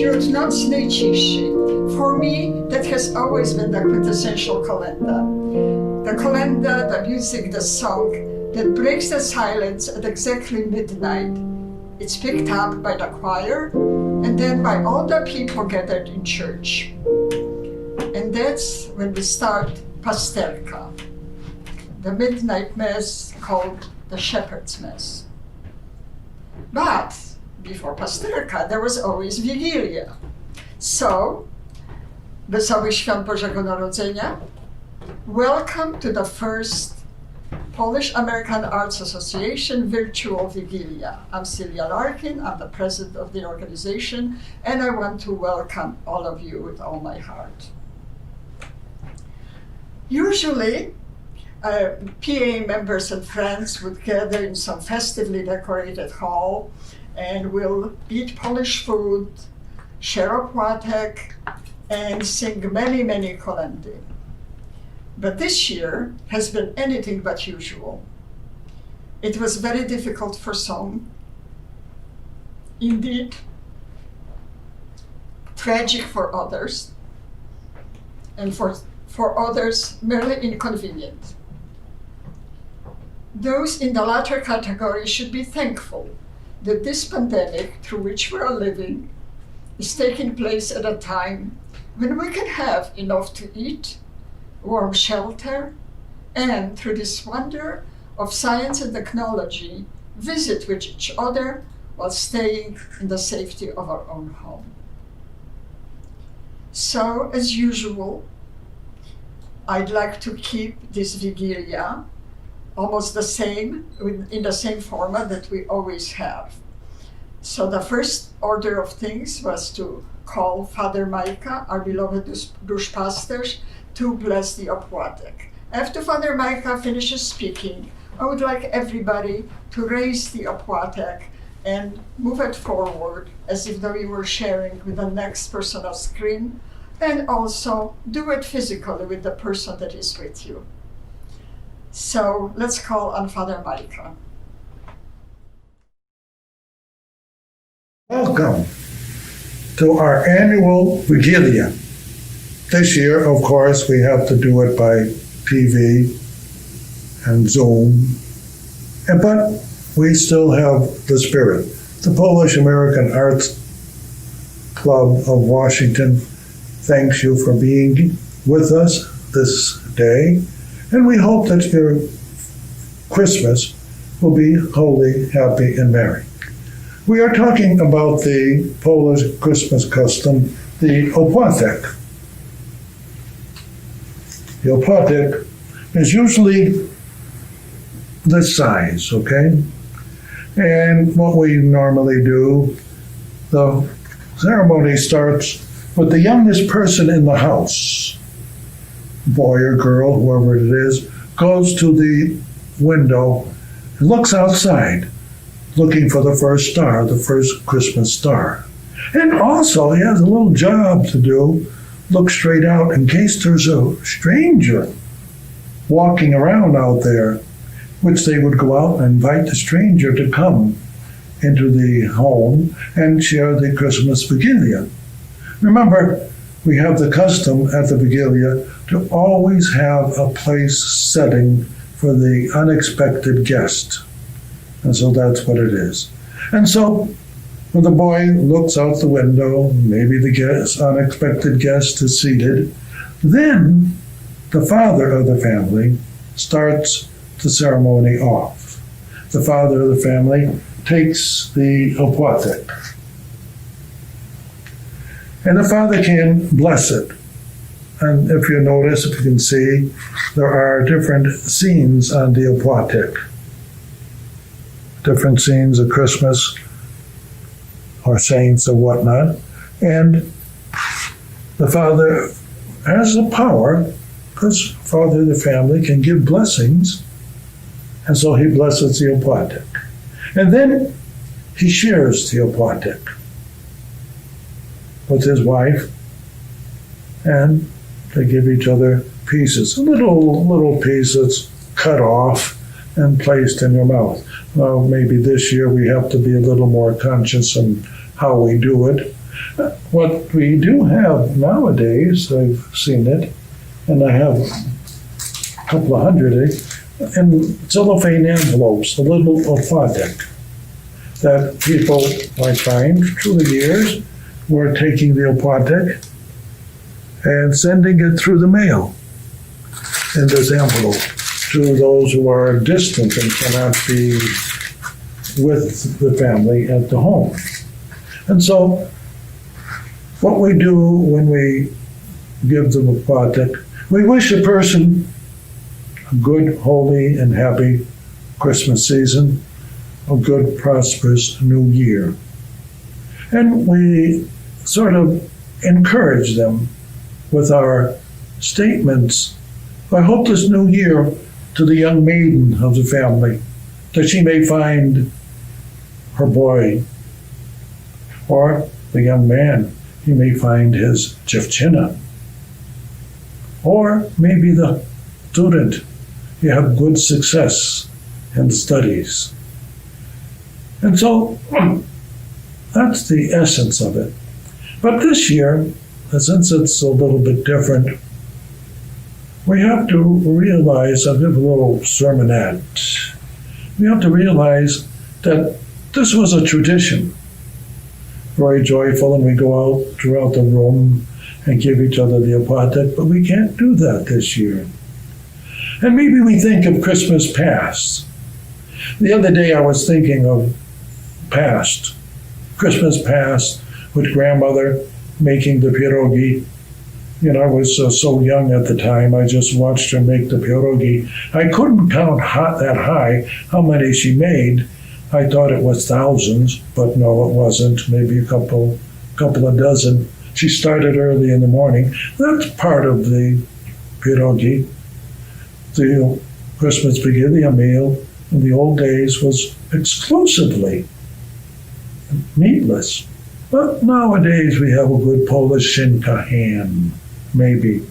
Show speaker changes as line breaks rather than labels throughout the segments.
wśród nocnej ciszy. For me, that has always been the quintessential kolęda. The kolęda, the music, the song that breaks the silence at exactly midnight. It's picked up by the choir and then by all the people gathered in church. And that's when we start Pasterka, the midnight mass called the Shepherd's Mass. But before Pasterka, there was always Wigilia. So, Wesołych Świąt Bożego Narodzenia, welcome to the first Polish-American Arts Association Virtual Wigilia. I'm Celia Larkin, I'm the president of the organization, and I want to welcome all of you with all my heart. Usually, PAA members and friends would gather in some festively decorated hall and we'll eat Polish food, share opłatek, and sing many, many kolędy. But this year has been anything but usual. It was very difficult for some, indeed tragic for others, and for others merely inconvenient. Those in the latter category should be thankful that this pandemic through which we are living is taking place at a time when we can have enough to eat, warm shelter, and through this wonder of science and technology, visit with each other while staying in the safety of our own home. So, as usual, I'd like to keep this Wigilia almost the same, in the same format that we always have. So the first order of things was to call Father Majka, our beloved duszpasterz, to bless the opłatek. After Father Majka finishes speaking, I would like everybody to raise the opłatek and move it forward as if though you were sharing with the next person on screen, and also do it physically with the person that is with you. So let's call on Father Majka.
Welcome to our annual Wigilia. This year, of course, we have to do it by TV and Zoom, but we still have the spirit. The Polish-American Arts Club of Washington thanks you for being with us this day, and we hope that your Christmas will be holy, happy, and merry. We are talking about the Polish Christmas custom, the opłatek. The opłatek is usually this size, okay? And what we normally do, the ceremony starts with the youngest person in the house, boy or girl, whoever it is, goes to the window and looks outside, looking for the first star, the first Christmas star. And also, he has a little job to do, look straight out in case there's a stranger walking around out there, which they would go out and invite the stranger to come into the home and share the Christmas Wigilia. Remember, we have the custom at the Wigilia to always have a place setting for the unexpected guest. And so that's what it is. And so when the boy looks out the window, maybe the unexpected guest is seated, then the father of the family starts the ceremony off. The father of the family takes the opłatek. And the father can bless it. And if you notice, if you can see, there are different scenes on the opłatek. Different scenes of Christmas or saints or whatnot. And the father has the power, because father of the family can give blessings, and so he blesses the opłatek. And then he shares the opłatek with his wife, and they give each other pieces, a little piece that's cut off and placed in your mouth. Well, maybe this year we have to be a little more conscious in how we do it. What we do have nowadays, I've seen it, and I have a couple of hundred in cellophane envelopes, the little opodek that people I find through the years were taking the opodek and sending it through the mail in this envelope to those who are distant and cannot be with the family at the home. And so what we do when we give them a opodek, we wish a person a good, holy, and happy Christmas season, a good, prosperous new year. And we sort of encourage them with our statements. I hope this new year to the young maiden of the family, that she may find her boy, or the young man, he may find his dziewczyna, or maybe the student, you have good success in studies. And so that's the essence of it. But this year, since it's a little bit different, we have to realize, I'll give a little sermonette. We have to realize that this was a tradition, very joyful, and we go out throughout the room and give each other the opodek, but we can't do that this year. And maybe we think of Christmas past. The other day I was thinking of past, Christmas past, with grandmother making the pierogi. You know, I was so young at the time, I just watched her make the pierogi. I couldn't count that high how many she made. I thought it was thousands, but no, it wasn't. Maybe a couple of dozen. She started early in the morning. That's part of the pierogi. The Christmas Wigilia meal in the old days was exclusively meatless. But nowadays we have a good Polish shinka ham, maybe,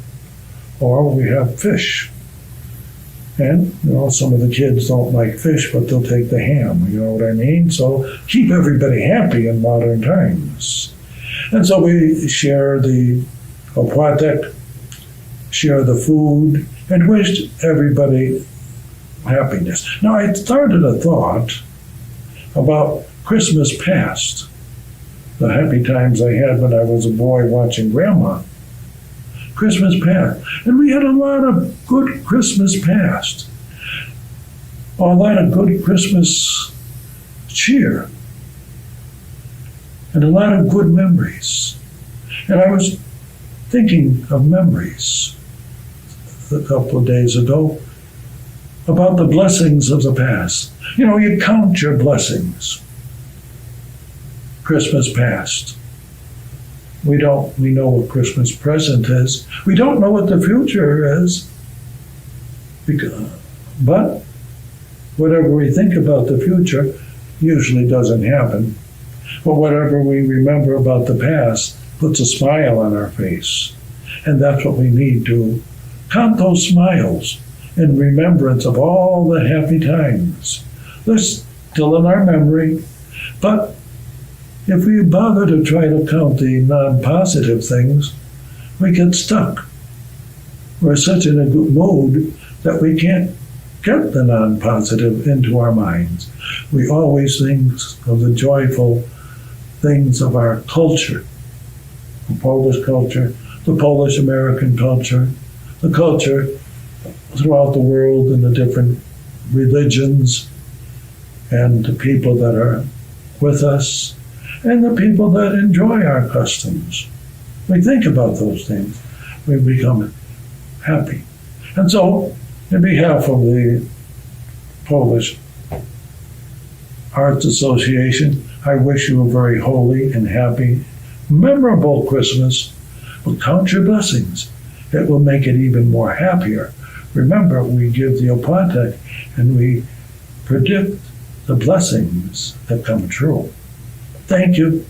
or we have fish. And, you know, some of the kids don't like fish, but they'll take the ham, you know what I mean? So keep everybody happy in modern times. And so we share the opodek, share the food, and wish everybody happiness. Now, I started a thought about Christmas past, the happy times I had when I was a boy watching Grandma. Christmas past. And we had a lot of good Christmas past. A lot of good Christmas cheer. And a lot of good memories. And I was thinking of memories a couple of days ago about the blessings of the past. You know, you count your blessings. Christmas past. We know what Christmas present is. We don't know what the future is. But whatever we think about the future usually doesn't happen. But whatever we remember about the past puts a smile on our face. And that's what we need to count those smiles in remembrance of all the happy times. They're still in our memory, but if we bother to try to count the non-positive things, we get stuck. We're such in a good mood that we can't get the non-positive into our minds. We always think of the joyful things of our culture, the Polish culture, the Polish-American culture, the culture throughout the world and the different religions and the people that are with us and the people that enjoy our customs. We think about those things. We become happy. And so, in behalf of the Polish Arts Association, I wish you a very holy and happy, memorable Christmas. But count your blessings. It will make it even more happier. Remember, we give the opodek and we predict the blessings that come true. Thank you.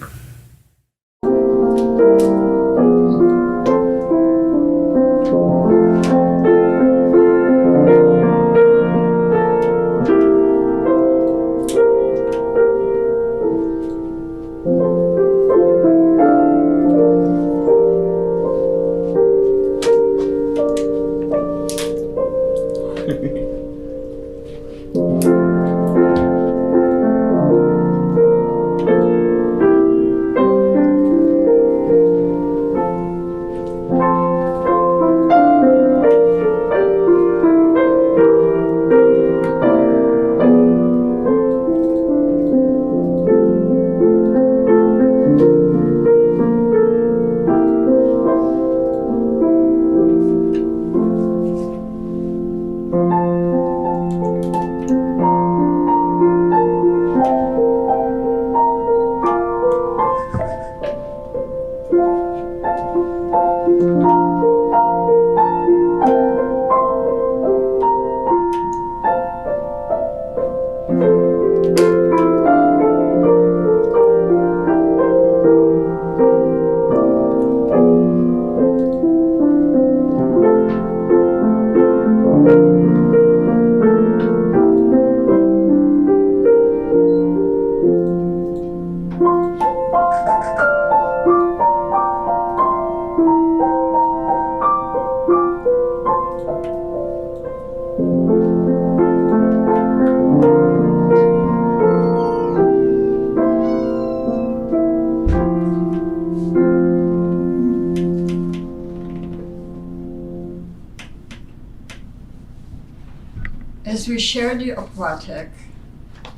as we share the opłatek,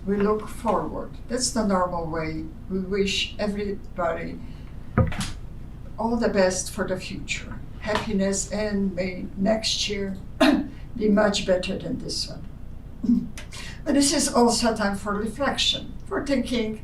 we look forward. That's the normal way. We wish everybody all the best for the future. Happiness, and may next year be much better than this one. But this is also time for reflection, for thinking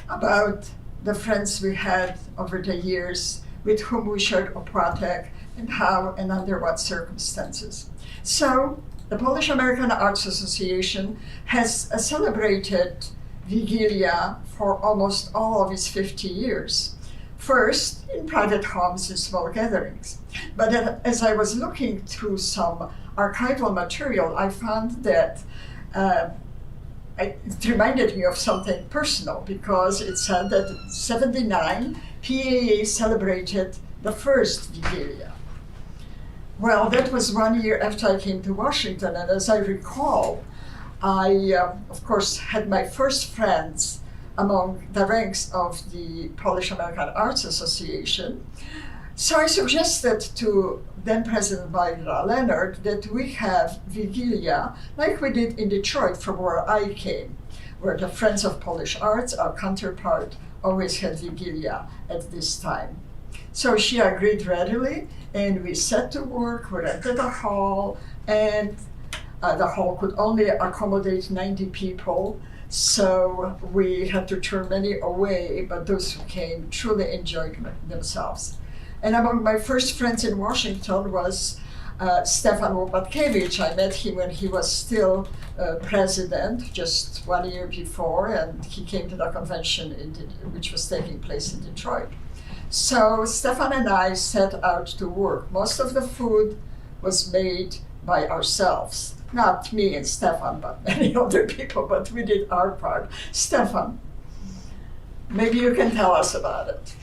about the friends we had over the years with whom we shared opłatek and how and under what circumstances. So the Polish American Arts Association has celebrated Wigilia for almost all of its 50 years. First, in private homes and small gatherings. But as I was looking through some archival material, I found that it reminded me of something personal, because it said that in '79, PAAA celebrated the first Wigilia. Well, that was 1 year after I came to Washington, and as I recall, I, of course, had my first friends among the ranks of the Polish American Arts Association. So I suggested to then President Majka Leonard that we have Wigilia like we did in Detroit, from where I came, where the Friends of Polish Arts, our counterpart, always had Wigilia at this time. So she agreed readily, and we set to work. We rented a hall, and the hall could only accommodate 90 people. So we had to turn many away, but those who came truly enjoyed themselves. And among my first friends in Washington was Stefan Lopatkiewicz. I met him when he was still president, just 1 year before, and he came to the convention which was taking place in Detroit. So Stefan and I set out to work. Most of the food was made by ourselves. Not me and Stefan, but many other people, but we did our part. Stefan, maybe you can tell us about it.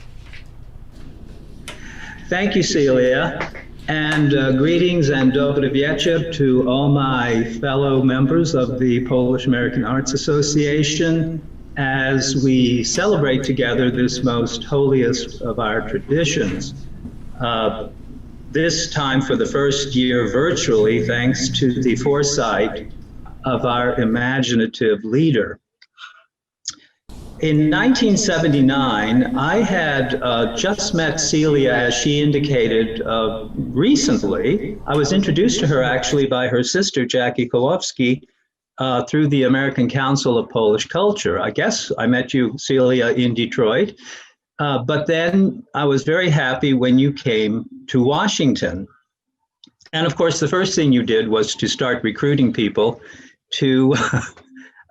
Thank you, Celia, and greetings and dobry wieczór to all my fellow members of the Polish American Arts Association as we celebrate together this most holiest of our traditions. This time for the first year virtually, thanks to the foresight of our imaginative leader. In 1979, I had just met Celia, as she indicated, recently. I was introduced to her actually by her sister, Jackie Kowalski, through the American Council of Polish Culture. I guess I met you, Celia, in Detroit. But then I was very happy when you came to Washington. And of course, the first thing you did was to start recruiting people to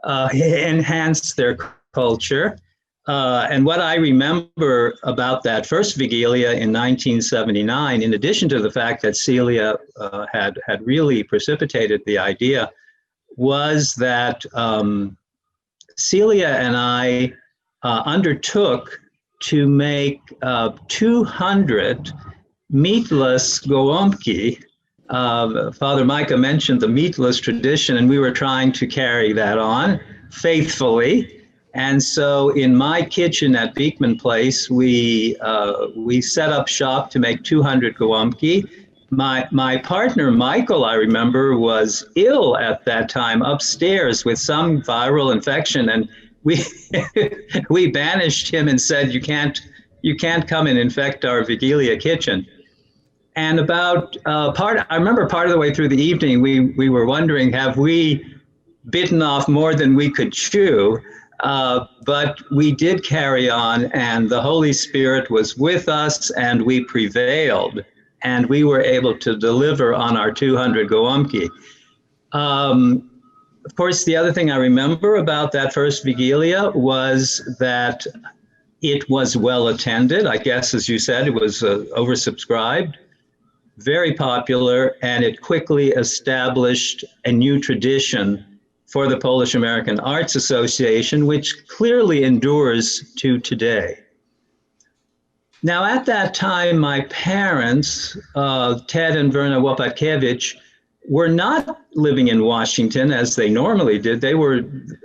enhance their culture. And what I remember about that first Wigilia in 1979, in addition to the fact that Celia had really precipitated the idea, was that Celia and I undertook to make 200 meatless gołąbki. Father Majka mentioned the meatless tradition, and we were trying to carry that on faithfully. And so in my kitchen at Beekman Place, we set up shop to make 200 gołąbki. My partner, Michael, I remember, was ill at that time upstairs with some viral infection, and we banished him and said, you can't come and infect our Wigilia kitchen. And about I remember part of the way through the evening, we were wondering, have we bitten off more than we could chew? But we did carry on, and the Holy Spirit was with us, and we prevailed, and we were able to deliver on our 200 gołąbki. Of course, the other thing I remember about that first Wigilia was that it was well attended. I guess, as you said, it was oversubscribed, very popular, and it quickly established a new tradition for the Polish American Arts Association, which clearly endures to today. Now, at that time, my parents, Ted and Verna Lopatkiewicz, were not living in Washington as they normally did. They were,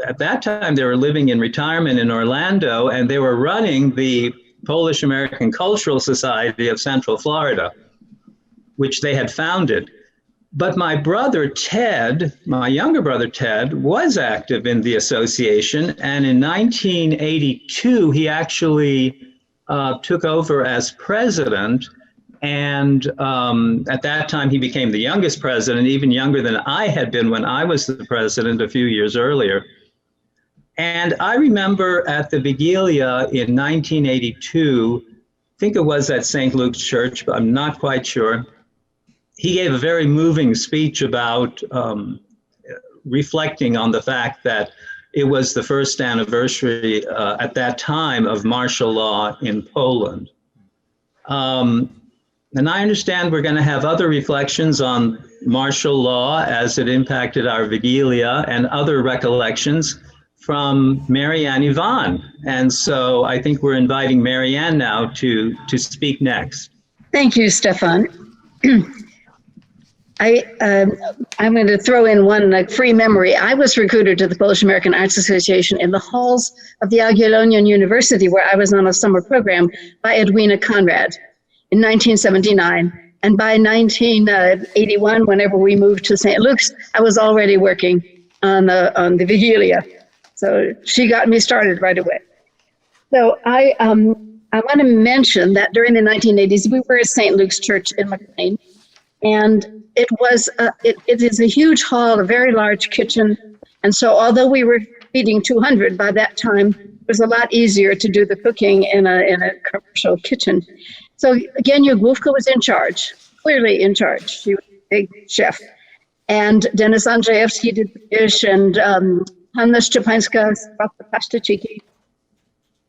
at that time, they were living in retirement in Orlando, and they were running the Polish American Cultural Society of Central Florida, which they had founded. But my brother Ted, my younger brother Ted, was active in the association. And in 1982, he actually took over as president. And at that time, he became the youngest president, even younger than I had been when I was the president a few years earlier. And I remember at the Wigilia in 1982, I think it was at St. Luke's Church, but I'm not quite sure. He gave a very moving speech about reflecting on the fact that it was the first anniversary at that time of martial law in Poland. And I understand we're going to have other reflections on martial law as it impacted our Wigilia and other recollections from Marianne Yvonne. And so I think we're inviting Marianne now to speak next.
Thank you, Stefan. I'm going to throw in one free memory. I was recruited to the Polish American Arts Association in the halls of the Jagiellonian University, where I was on a summer program, by Edwina Conrad in 1979. And by 1981, whenever we moved to St. Luke's, I was already working on the Wigilia. So she got me started right away. So I want to mention that during the 1980s, we were at St. Luke's Church in McLean, and it is a huge hall, a very large kitchen. And so although we were feeding 200 by that time, it was a lot easier to do the cooking in a commercial kitchen. So again, Jogłówka was in charge, clearly in charge. She was a big chef. And Denis Andrzejewski did the dish, and Hanna Szczepańska brought the paszteciki.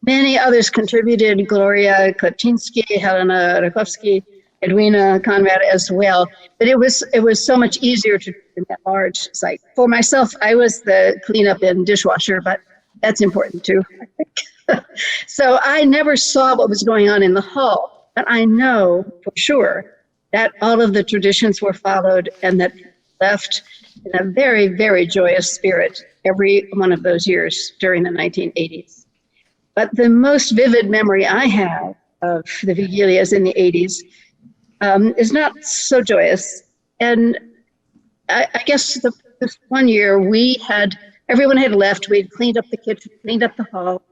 Many others contributed, Gloria Klepczynski, Helena Rakowski, Edwina Conrad as well. But it was so much easier to do in that large site. For myself, I was the cleanup and dishwasher, but that's important too, I think. So I never saw what was going on in the hall, but I know for sure that all of the traditions were followed and that left in a very, very joyous spirit every one of those years during the 1980s. But the most vivid memory I have of the Vigilias in the 80s is not so joyous. And I guess this one year everyone had left, we'd cleaned up the kitchen, cleaned up the hall,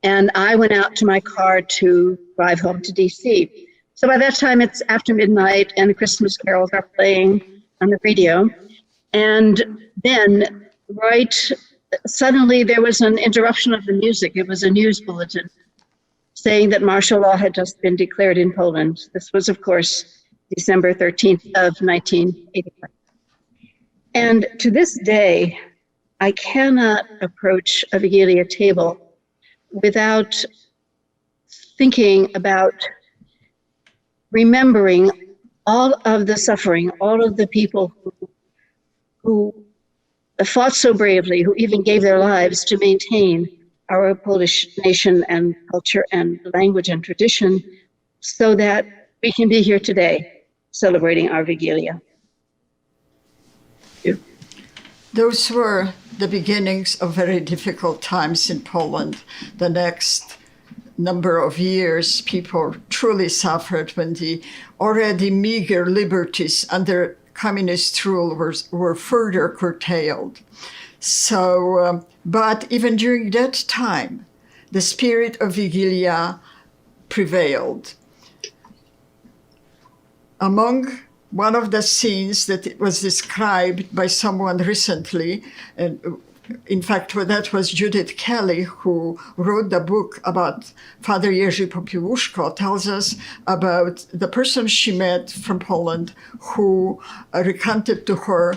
and I went out to my car to drive home to DC. So by that time it's after midnight and the Christmas carols are playing on the radio. And then suddenly there was an interruption of the music. It was a news bulletin saying that martial law had just been declared in Poland. This was, of course, December 13th of 1985. And to this day, I cannot approach a Wigilia table without thinking about remembering all of the suffering, all of the people who fought so bravely, who even gave their lives to maintain our Polish nation and culture and language and tradition so that we can be here today celebrating our Wigilia.
Those were the beginnings of very difficult times in Poland. The next number of years, people truly suffered when the already meager liberties under communist rule were further curtailed. So, but even during that time, the spirit of Wigilia prevailed. Among one of the scenes that it was described by someone recently, and in fact, that was Judith Kelly, who wrote the book about Father Jerzy Popiełuszko, tells us about the person she met from Poland who recounted to her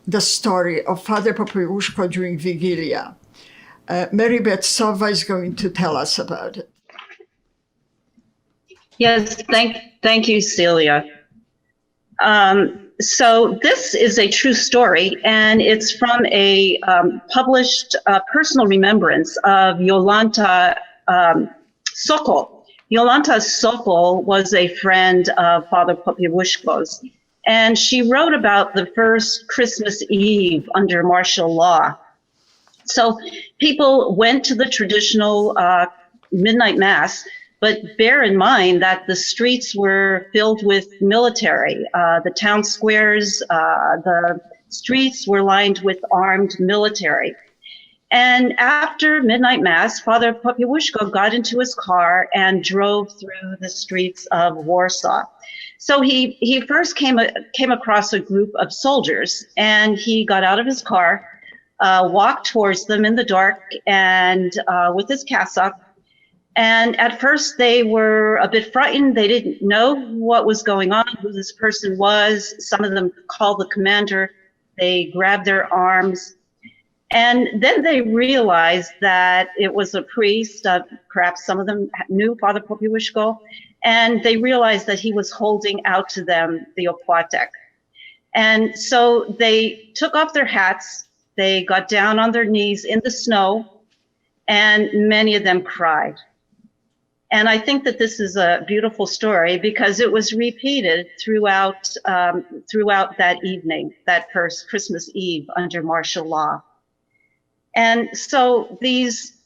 the story of Father Popiełuszko during Wigilia. Mary Beth Sowa is going to tell us about it.
Yes, thank you, Celia. So this is a true story, and it's from a published personal remembrance of Jolanta Sokol. Jolanta Sokol was a friend of Father Popiełuszko's, and she wrote about the first Christmas Eve under martial law. So people went to the traditional midnight mass, But bear in mind that the streets were filled with military. The town squares, the streets were lined with armed military. And after midnight mass, Father Popiełuszko got into his car and drove through the streets of Warsaw. So he first came across a group of soldiers, and he got out of his car, walked towards them in the dark and with his cassock. And at first they were a bit frightened. They didn't know what was going on, who this person was. Some of them called the commander. They grabbed their arms. And then they realized that it was a priest. Perhaps some of them knew Father Popiełuszko, and they realized that he was holding out to them the opłatek. And so they took off their hats, they got down on their knees in the snow, and many of them cried. And I think that this is a beautiful story because it was repeated throughout that evening, that first Christmas Eve under martial law. And so these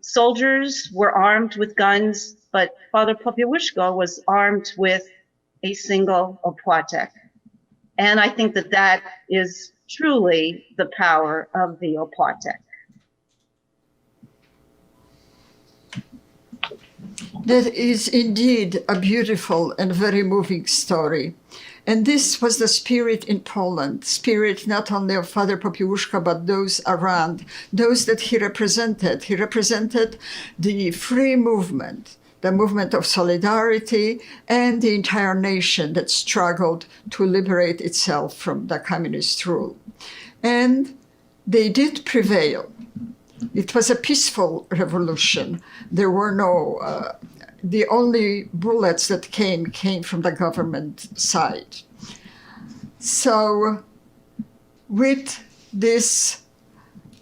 soldiers were armed with guns, but Father Popiełuszko was armed with a single opłatek. And I think that that is truly the power of the opłatek.
That is indeed a beautiful and very moving story. And this was the spirit in Poland, spirit not only of Father Popiełuszko, but those around, those that he represented. He represented the free movement, the movement of solidarity, and the entire nation that struggled to liberate itself from the communist rule. And they did prevail. It was a peaceful revolution. There were no, the only bullets that came from the government side. So with this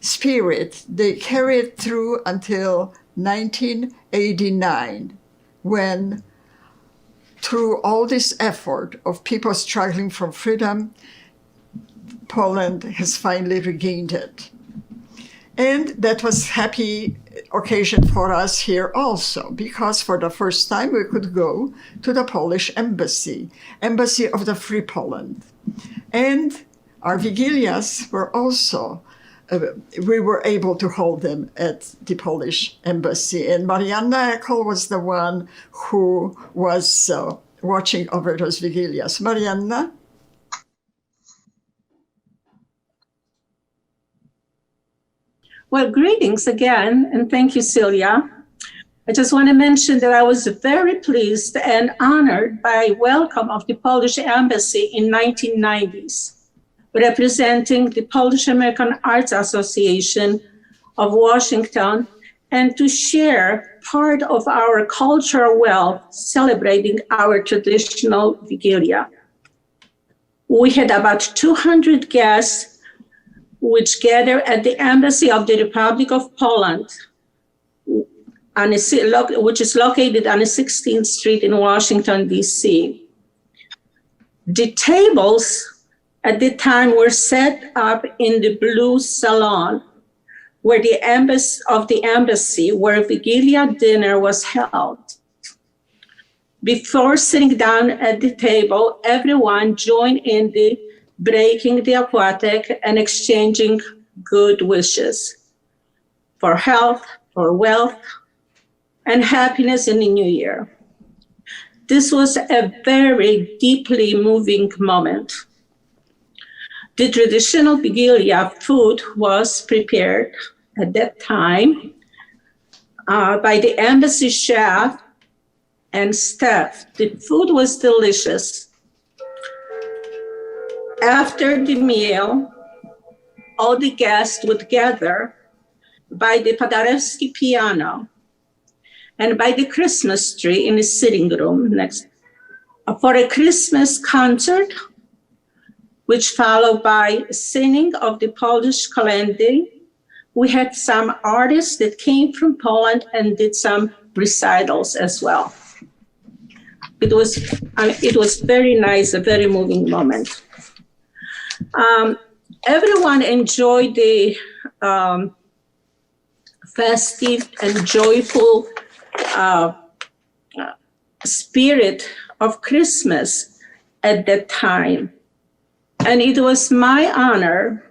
spirit, they carried through until 1989, when through all this effort of people struggling for freedom, Poland has finally regained it. And that was happy occasion for us here also, because for the first time we could go to the Polish embassy of the Free Poland. And our Wigilias were also, we were able to hold them at the Polish embassy. And Marianna Eckel was the one who was watching over those Wigilias. Marianna?
Well, greetings again, and thank you, Celia. I just want to mention that I was very pleased and honored by welcome of the Polish Embassy in 1990s, representing the Polish American Arts Association of Washington, and to share part of our cultural wealth celebrating our traditional Wigilia. We had about 200 guests which gather at the Embassy of the Republic of Poland, which is located on the 16th Street in Washington, D.C. The tables at the time were set up in the Blue Salon, where the embassy, where Wigilia dinner was held. Before sitting down at the table, everyone joined in the breaking the opłatek and exchanging good wishes for health, for wealth, and happiness in the new year. This was a very deeply moving moment. The traditional Wigilia food was prepared at that time by the embassy chef and staff. The food was delicious. After the meal, all the guests would gather by the Paderewski piano and by the Christmas tree in the sitting room next for a Christmas concert, which followed by singing of the Polish Kolędy. We had some artists that came from Poland and did some recitals as well. It was very nice, a very moving moment. Everyone enjoyed the festive and joyful spirit of Christmas at that time. And it was my honor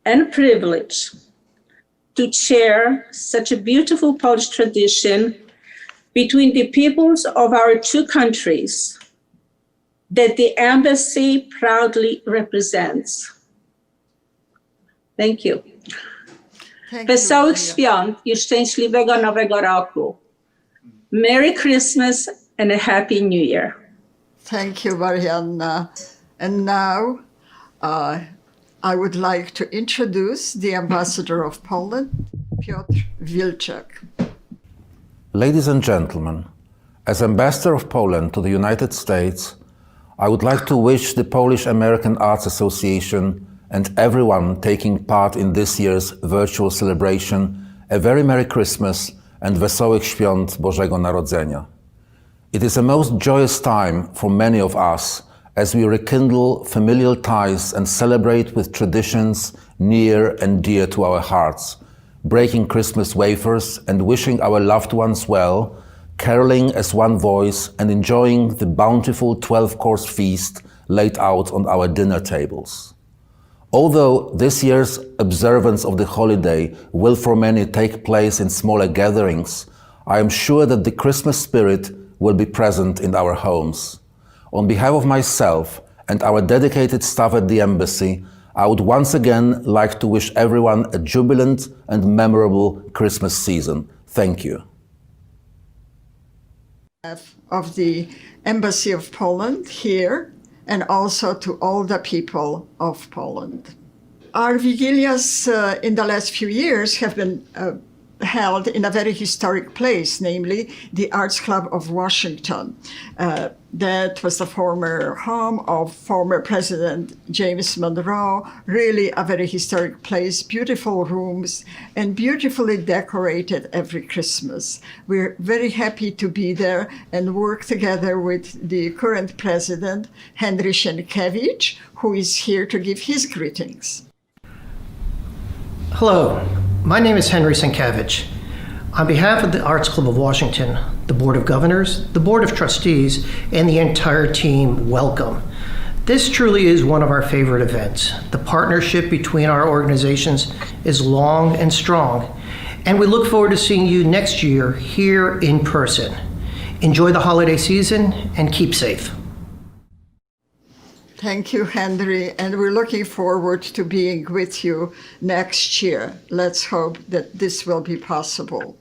and privilege to share such a beautiful Polish tradition between the peoples of our two countries that the embassy proudly represents. Thank you. Wesołych świąt i szczęśliwego Nowego Roku. Merry Christmas and a Happy New Year.
Thank you, Marianna. And now I would like to introduce the Ambassador of Poland, Piotr Wilczek.
Ladies and gentlemen, as Ambassador of Poland to the United States, I would like to wish the Polish American Arts Association and everyone taking part in this year's virtual celebration a very Merry Christmas and Wesołych Świąt Bożego Narodzenia. It is a most joyous time for many of us as we rekindle familial ties and celebrate with traditions near and dear to our hearts, breaking Christmas wafers and wishing our loved ones well, caroling as one voice and enjoying the bountiful 12-course feast laid out on our dinner tables. Although this year's observance of the holiday will for many take place in smaller gatherings, I am sure that the Christmas spirit will be present in our homes. On behalf of myself and our dedicated staff at the Embassy, I would once again like to wish everyone a jubilant and memorable Christmas season. Thank you.
Of the Embassy of Poland here, and also to all the people of Poland. Our Vigilias in the last few years have been held in a very historic place, namely the Arts Club of Washington. That was the former home of former President James Monroe, really a very historic place, beautiful rooms, and beautifully decorated every Christmas. We're very happy to be there and work together with the current president, Henry Sienkiewicz, who is here to give his greetings.
Hello, my name is Henry Sienkiewicz. On behalf of the Arts Club of Washington, the Board of Governors, the Board of Trustees, and the entire team, welcome. This truly is one of our favorite events. The partnership between our organizations is long and strong, and we look forward to seeing you next year here in person. Enjoy the holiday season and keep safe.
Thank you, Henry, and we're looking forward to being with you next year. Let's hope that this will be possible.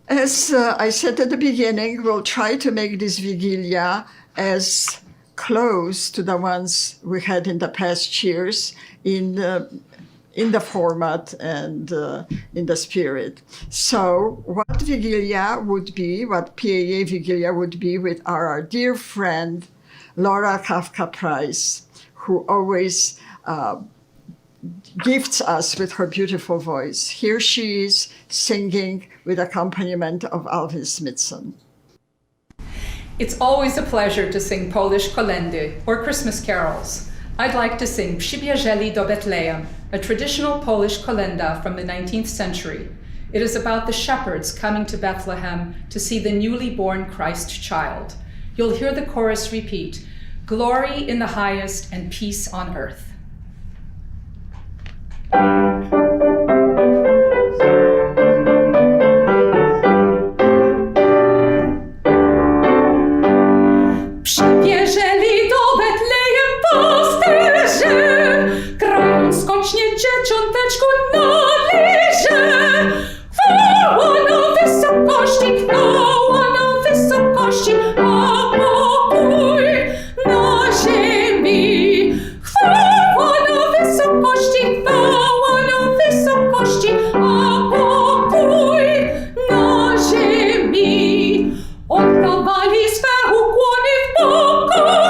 As I said at the beginning, we'll try to make this Wigilia as close to the ones we had in the past years in the format and in the spirit. So what Wigilia would be, what PAAA Wigilia would be with our dear friend, Laura Kafka-Price, who always gifts us with her beautiful voice. Here she is singing with accompaniment of Alvin Smithson.
It's always a pleasure to sing Polish Kolędy or Christmas carols. I'd like to sing Przybierzeli do Betlejem, a traditional Polish kolęda from the 19th century. It is about the shepherds coming to Bethlehem to see the newly born Christ child. You'll hear the chorus repeat, "Glory in the highest and peace on earth." Przybierzeli do Betlejem pasterze, grając skocznie dzieciąteczku na lirze. Chwała na wysokości, chwała na wysokości, a pokój na ziemi. Chwała na wysokości, chwała na wysokości, a pokój na ziemi. Oddawali swe ukłony w pokoju.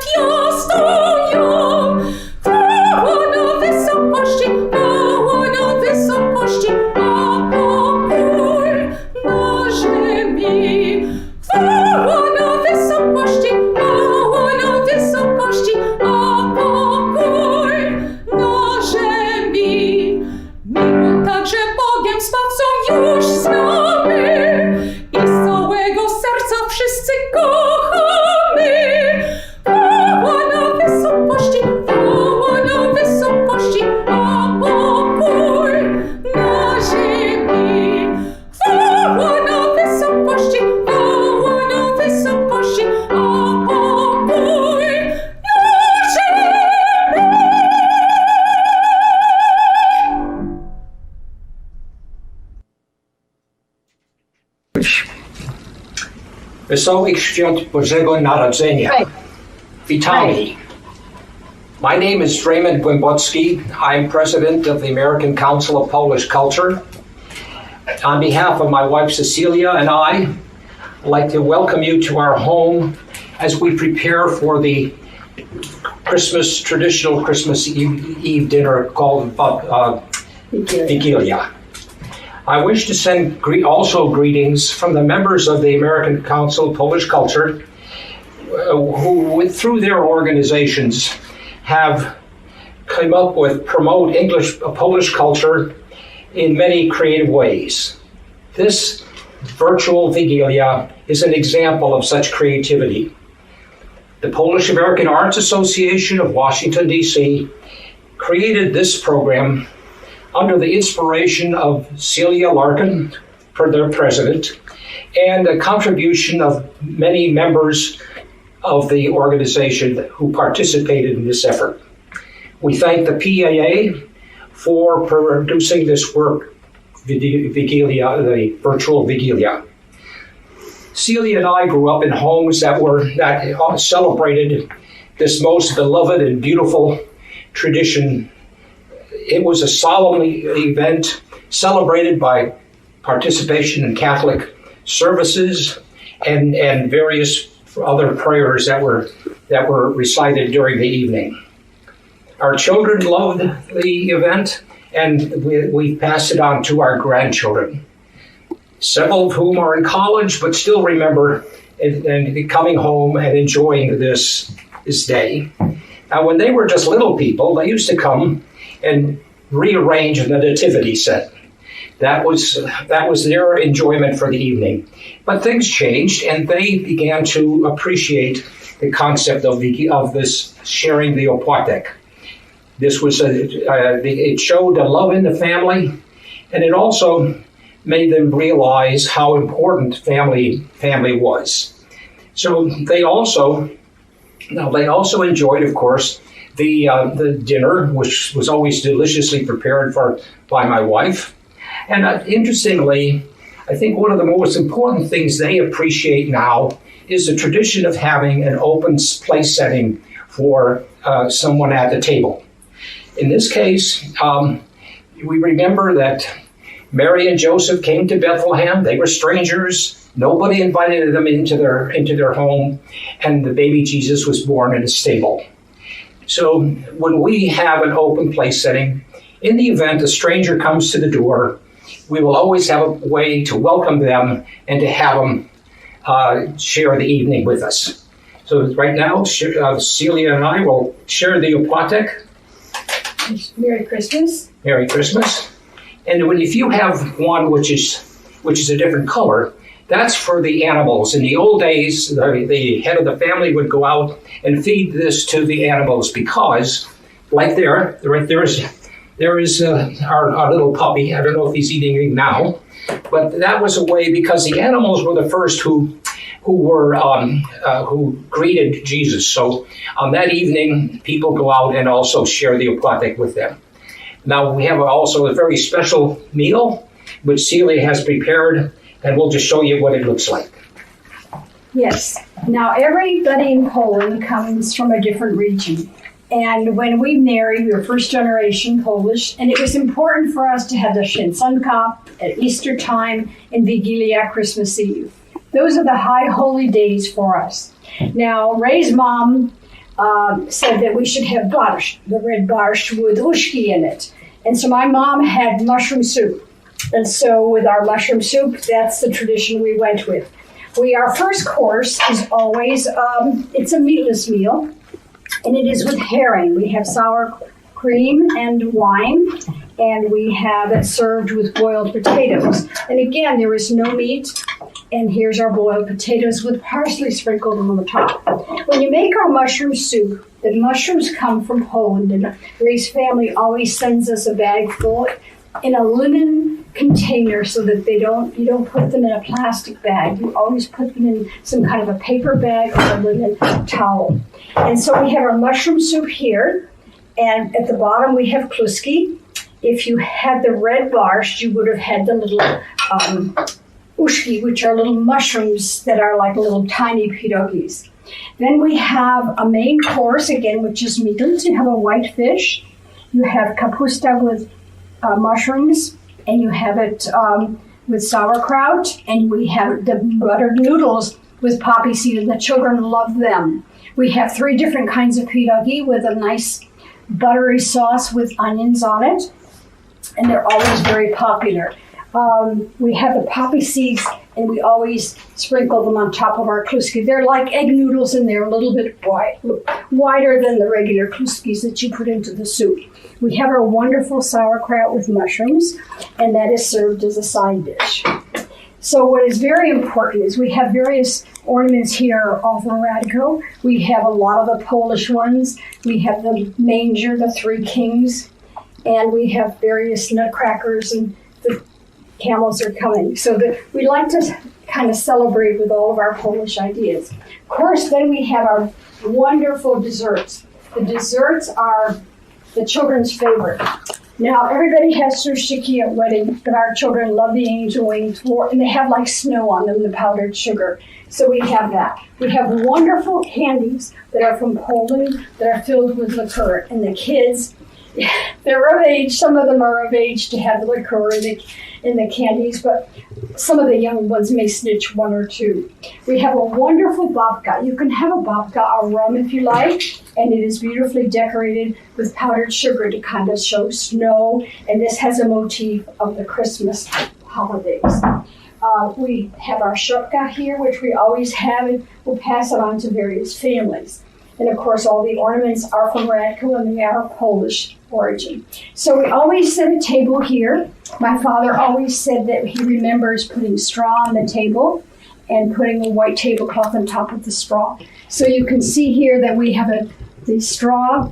nawet ja stoją. Chwała na wysokości, a pokój na ziemi. Chwała na wysokości, a pokój na ziemi. Miło także Bogiem Zbawcą już znamy i z całego serca wszyscy kochamy. Chwała na wysokości, a pokój na ziemi. Chwała na wysokości, a pokój na ziemi.
Wesołych Świąt Bożego Narodzenia. Witamy. My name is Raymond Glembocki. I'm president of the American Council of Polish Culture. On behalf of my wife Cecilia and I'd like to welcome you to our home as we prepare for the traditional Christmas Eve dinner called Wigilia. I wish to send also greetings from the members of the American Council of Polish Culture who, through their organizations, have come up with promote Polish culture in many creative ways. This virtual Wigilia is an example of such creativity. The Polish American Arts Association of Washington, D.C. created this program under the inspiration of Celia Larkin, their president, and a contribution of many members of the organization who participated in this effort. We thank the PAAA for producing this work, Wigilia, the virtual Wigilia. Celia and I grew up in homes that celebrated this most beloved and beautiful tradition. It was a solemn event celebrated by participation in Catholic services and various other prayers that were recited during the evening. Our children loved the event, and we passed it on to our grandchildren, several of whom are in college but still remember and coming home and enjoying this day. Now, when they were just little people, they used to come and rearrange the nativity set. That was their enjoyment for the evening. But things changed, and they began to appreciate the concept of this sharing the opłatek. This was it showed the love in the family, and it also made them realize how important family was. So they also enjoyed, of course, the dinner, which was always deliciously prepared by my wife. And interestingly, I think one of the most important things they appreciate now is the tradition of having an open place setting for someone at the table. In this case, we remember that Mary and Joseph came to Bethlehem. They were strangers. Nobody invited them into their home, and the baby Jesus was born in a stable. So when we have an open place setting, in the event a stranger comes to the door, we will always have a way to welcome them and to have them share the evening with us. So right now, Celia and I will share the opłatek.
Merry Christmas.
Merry Christmas. And if you have one which is a different color, that's for the animals. In the old days, the head of the family would go out and feed this to the animals because, like there is our little puppy. I don't know if he's eating anything now, but that was a way because the animals were the first who greeted Jesus. So on that evening, people go out and also share the opłatek with them. Now we have also a very special meal which Celia has prepared, and we'll just show you what it looks like.
Yes. Now everybody in Poland comes from a different region. And when we married, we were first generation Polish, and it was important for us to have the Święconka at Easter time and Wigilia, Christmas Eve. Those are the high holy days for us. Now, Ray's mom said that we should have borscht, the red borscht with ushki in it. And so my mom had mushroom soup. And so with our mushroom soup, that's the tradition we went with. Our first course is always, it's a meatless meal, and it is with herring. We have sour cream and wine, and we have it served with boiled potatoes. And again, there is no meat, and here's our boiled potatoes with parsley sprinkled on the top. When you make our mushroom soup, the mushrooms come from Poland, and Ray's family always sends us a bag full in a linen container so that you don't put them in a plastic bag. You always put them in some kind of a paper bag or a linen towel. And so we have our mushroom soup here, and at the bottom we have kluski. If you had the red borscht, you would have had the little ushki, which are little mushrooms that are like little tiny pierogis. Then we have a main course, again, which is meatless. You have a white fish. You have kapusta with mushrooms, and you have it with sauerkraut, and we have the buttered noodles with poppy seed, and the children love them. We have 3 different kinds of pierogi with a nice buttery sauce with onions on it, and they're always very popular. We have the poppy seeds, and we always sprinkle them on top of our kluski. They're like egg noodles, and they're a little bit wider than the regular kluskis that you put into the soup. We have our wonderful sauerkraut with mushrooms, and that is served as a side dish. So what is very important is we have various ornaments here all from Radko. We have a lot of the Polish ones. We have the manger, the 3 kings, and we have various nutcrackers, and the camels are coming. So we like to kind of celebrate with all of our Polish ideas. Of course, then we have our wonderful desserts. The desserts are the children's favorite. Now, everybody has sushiki at wedding, but our children love the angel wings, and they have like snow on them, the powdered sugar. So we have that. We have wonderful candies that are from Poland that are filled with liqueur. And the kids, they're of age. Some of them are of age to have the liqueur in the candies, but some of the young ones may snitch 1 or 2. We have a wonderful babka. You can have a babka, a rum if you like, and it is beautifully decorated with powdered sugar to kind of show snow, and this has a motif of the Christmas holidays. We have our shopka here, which we always have, and we'll pass it on to various families. And of course, all the ornaments are from Radko, and they are of Polish origin. So we always set a table here. My father always said that he remembers putting straw on the table and putting a white tablecloth on top of the straw. So you can see here that we have the straw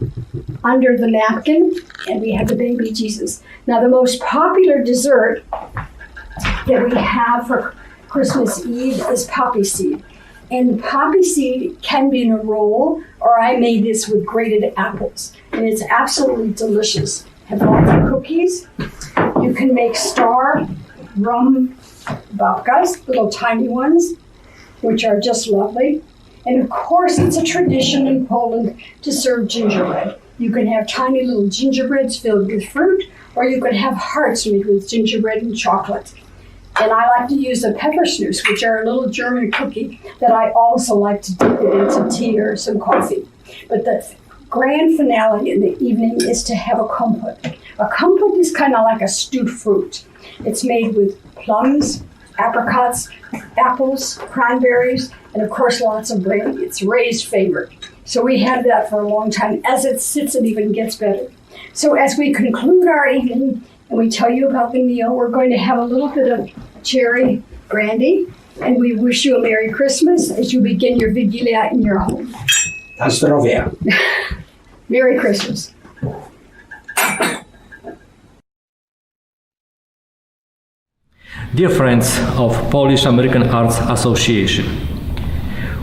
under the napkin, and we have the baby Jesus. Now, the most popular dessert that we have for Christmas Eve is poppy seed. And poppy seed can be in a roll, or I made this with grated apples. And it's absolutely delicious. Have lots of cookies. You can make star rum babkas, little tiny ones, which are just lovely. And of course, it's a tradition in Poland to serve gingerbread. You can have tiny little gingerbreads filled with fruit, or you can have hearts made with gingerbread and chocolate. And I like to use the peppersnus, which are a little German cookie that I also like to dip it into tea or some coffee. But the grand finale in the evening is to have a kompot. A kompot is kind of like a stewed fruit. It's made with plums, apricots, apples, cranberries, and of course lots of brandy. It's Ray's favorite. So we have that for a long time. As it sits, it even gets better. So as we conclude our evening and we tell you about the meal, we're going to have a little bit of cherry brandy, and we wish you a Merry Christmas as you begin your Wigilia in your home.
Na zdrowie.
Merry Christmas.
Dear friends of Polish American Arts Association,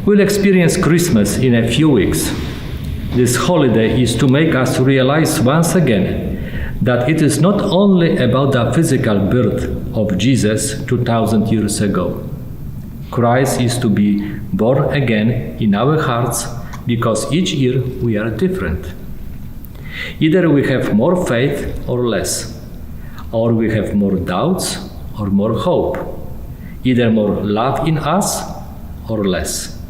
we'll experience Christmas in a few weeks. This holiday is to make us realize once again that it is not only about the physical birth of Jesus 2000 years ago. Christ is to be born again in our hearts because each year we are different. Either we have more faith or less, or we have more doubts or more hope, either more love in us or less.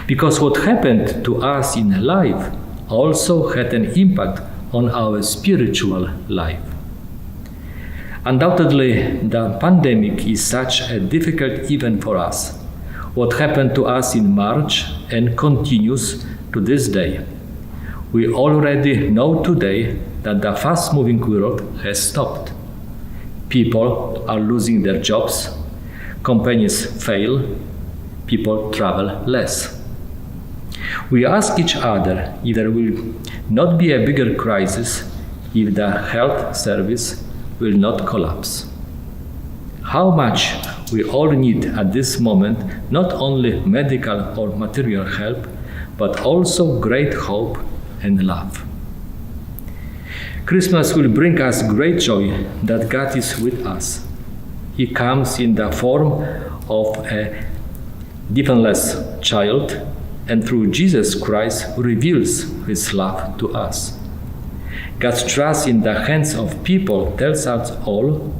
Because what happened to us in life also had an impact on our spiritual life. Undoubtedly, the pandemic is such a difficult event for us. What happened to us in March and continues to this day. We already know today that the fast-moving world has stopped. People are losing their jobs, companies fail, people travel less. We ask each other if there will not be a bigger crisis if the health service will not collapse. How much we all need at this moment not only medical or material help, but also great hope and love. Christmas will bring us great joy that God is with us. He comes in the form of a defenseless child, and through Jesus Christ reveals his love to us. God's trust in the hands of people tells us all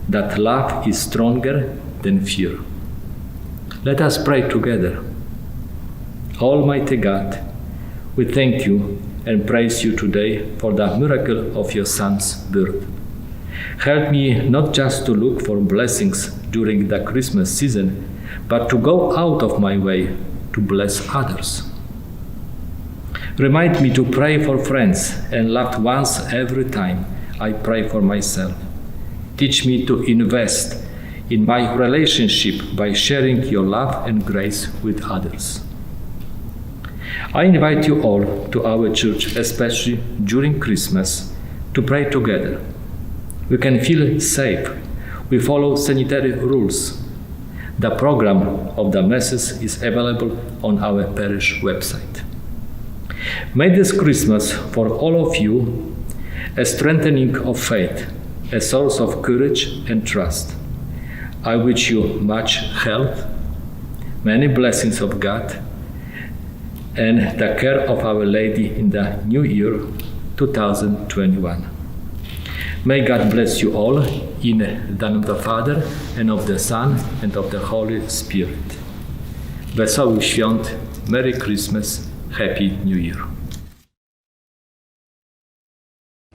that love is stronger than fear. Let us pray together. Almighty God, we thank you and praise you today for the miracle of your Son's birth. Help me not just to look for blessings during the Christmas season, but to go out of my way to bless others. Remind me to pray for friends and loved ones every time I pray for myself. Teach me to invest in my relationship by sharing your love and grace with others. I invite you all to our church, especially during Christmas, to pray together. We can feel safe. We follow sanitary rules. The program of the Masses is available on our parish website. May this Christmas for all of you a strengthening of faith, a source of courage and trust. I wish you much health, many blessings of God, and the care of Our Lady in the new year 2021. May God bless you all in the name of the Father and of the Son and of the Holy Spirit. Wesołych Świąt, Merry Christmas, Happy New Year.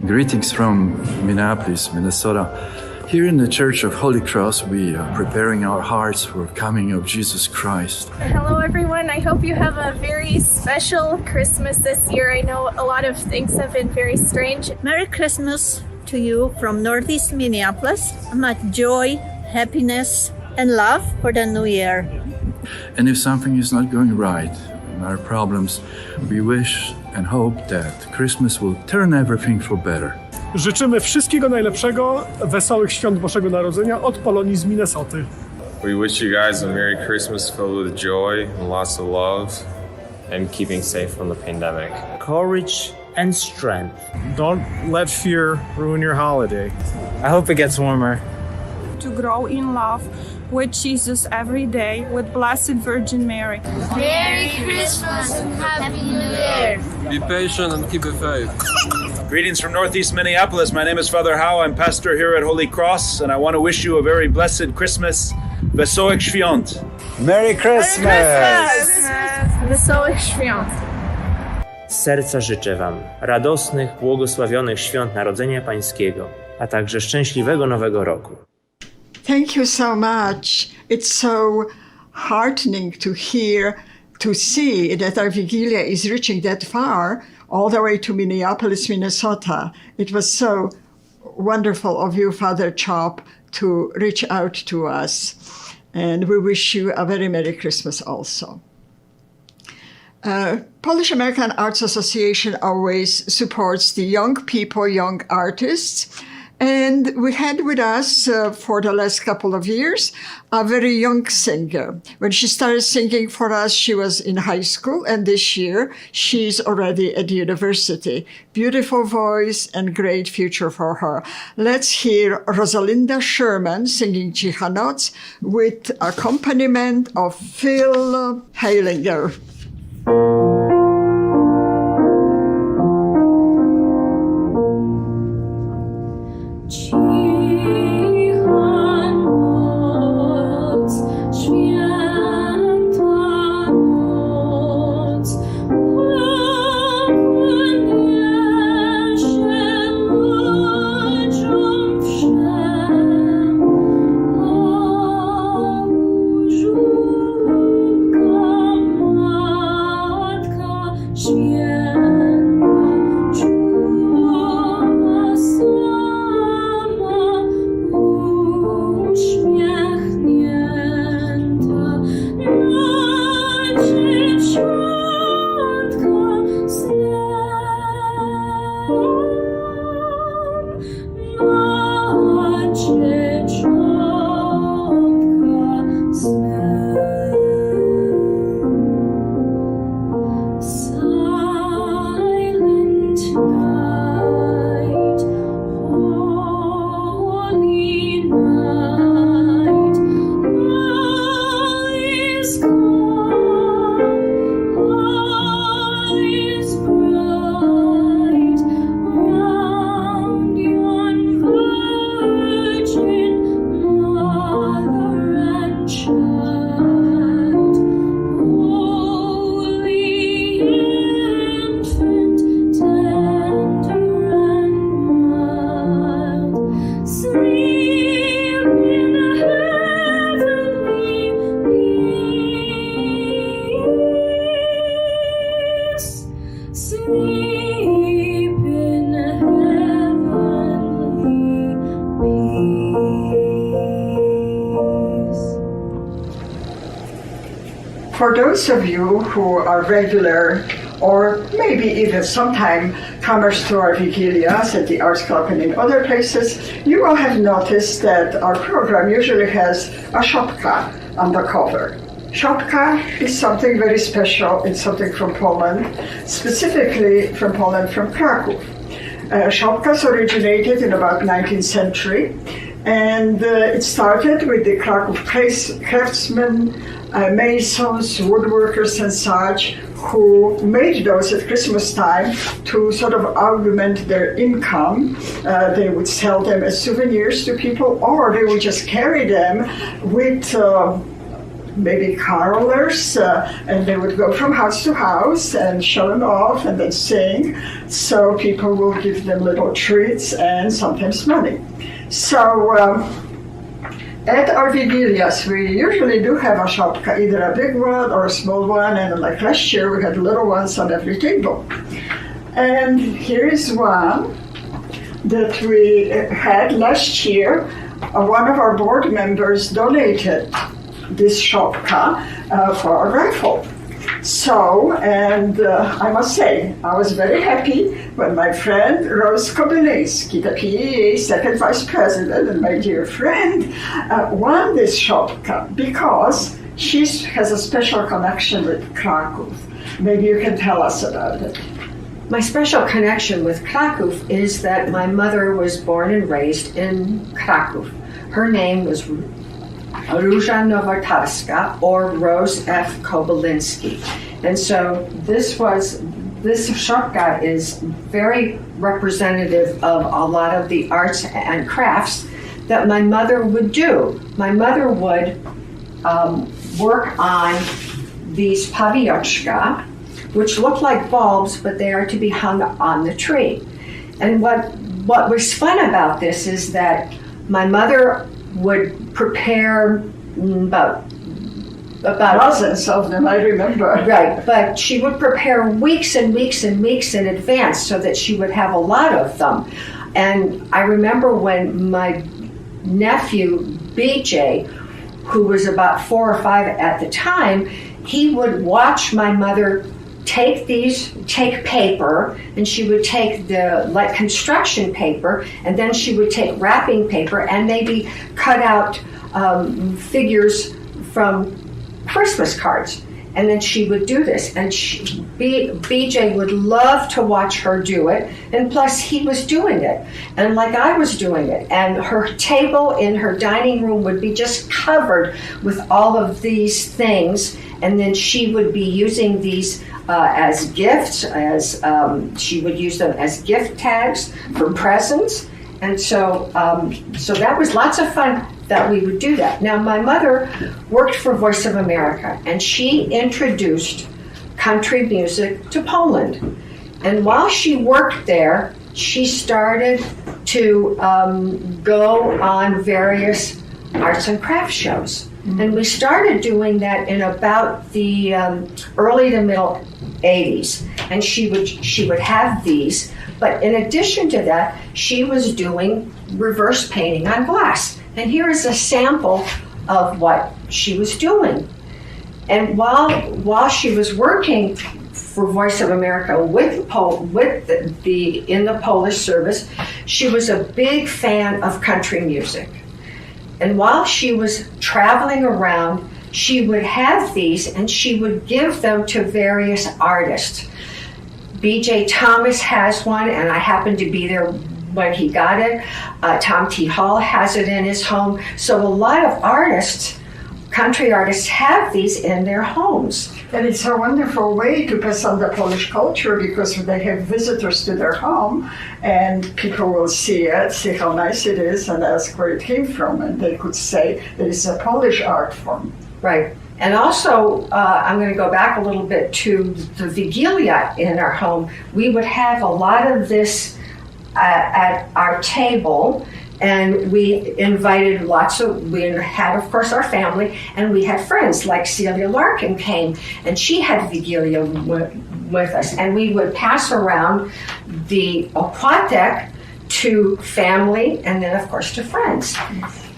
Greetings from Minneapolis, Minnesota. Here in the Church of Holy Cross, we are preparing our hearts for the coming of Jesus Christ.
Hello everyone, I hope you have a very special Christmas this year. I know a lot of things have been very strange.
Merry Christmas to you from Northeast Minneapolis. Much joy, happiness, and love for the new year.
And if something is not going right, our problems, we wish and hope that Christmas will turn everything for better.
Życzymy wszystkiego najlepszego, wesołych świąt Bożego Narodzenia od Polonii z Minnesoty.
We wish you guys a Merry Christmas filled with joy and lots of love and keeping safe from the pandemic.
Courage and strength.
Don't let fear ruin your holiday.
I hope it gets warmer.
To grow in love with Jesus every day with Blessed Virgin Mary.
Merry Christmas and Happy New Year.
Be patient and keep the faith.
Greetings from Northeast Minneapolis. My name is Father Howe. I'm pastor here at Holy Cross, and I want to wish you a very blessed Christmas. Wesołych Świąt.
Merry Christmas!
Merry Christmas! Wesołych Świąt.
Z serca życzę Wam radosnych, błogosławionych świąt Narodzenia Pańskiego, a także szczęśliwego Nowego Roku.
Thank you so much. It's so heartening to hear, to see that our Wigilia is reaching that far, all the way to Minneapolis, Minnesota. It was so wonderful of you, Father Chop, to reach out to us. And we wish you a very Merry Christmas also. Polish American Arts Association always supports the young people, young artists. And we had with us for the last couple of years a very young singer. When she started singing for us, she was in high school, and this year she's already at university. Beautiful voice and great future for her. Let's hear Rosalinda Sherman singing Cicha Noc with accompaniment of Phil Heilinger.
Święta noc,
For those of you who are regular or maybe even sometime comers to our Vigilias at the Arts Club and in other places, you will have noticed that our program usually has a szopka on the cover. Szopka is something very special. It's something from Poland, specifically from Poland, from Kraków. Szopkas originated in about 19th century, and it started with the Kraków craftsmen, masons, woodworkers and such, who made those at Christmas time to sort of augment their income. They would sell them as souvenirs to people, or they would just carry them with maybe carolers, and they would go from house to house and show them off and then sing. So people will give them little treats and sometimes money. So at our Vigilias, we usually do have a szopka, either a big one or a small one, and like last year we had little ones on every table. And here is one that we had last year. One of our board members donated this szopka for a raffle. So, and I must say, I was very happy when my friend Rose Kobylinski, the PAAA second vice president and my dear friend, won this szopka because she has a special connection with Kraków. Maybe you can tell us about it.
My special connection with Kraków is that my mother was born and raised in Kraków. Her name was Róża Nowotarska, or Rose F. Kobylinski. And so this szopka is very representative of a lot of the arts and crafts that my mother would do. My mother would work on these pavioczka, which look like bulbs, but they are to be hung on the tree. And what was fun about this is that my mother would prepare about
dozens of them, I remember.
Right, but she would prepare weeks and weeks and weeks in advance so that she would have a lot of them. And I remember when my nephew, BJ, who was about 4 or 5 at the time, he would watch my mother take paper, and she would take the construction paper, and then she would take wrapping paper and maybe cut out figures from Christmas cards. And then she would do this, and BJ would love to watch her do it, and plus he was doing it, and like I was doing it, and her table in her dining room would be just covered with all of these things, and then she would be using these as gifts, she would use them as gift tags for presents, and so that was lots of fun that we would do that. Now, my mother worked for Voice of America, and she introduced country music to Poland. And while she worked there, she started to go on various arts and crafts shows. And we started doing that in about the early to middle 80s. And she would have these, but in addition to that, she was doing reverse painting on glass. And here is a sample of what she was doing. And while she was working for Voice of America in the Polish service, she was a big fan of country music. And while she was traveling around, she would have these and she would give them to various artists. B.J. Thomas has one, and I happened to be there when he got it. Tom T. Hall has it in his home. So a lot of artists, country artists, have these in their homes.
And it's a wonderful way to pass on the Polish culture, because they have visitors to their home and people will see it, see how nice it is, and ask where it came from. And they could say that it's a Polish art form.
Right. And also, I'm going to go back a little bit to the Wigilia in our home. We would have a lot of this at our table, And we invited we had, of course, our family, and we had friends like Celia Larkin came, and she had Wigilia with us. And we would pass around the opłatek to family, and then, of course, to friends.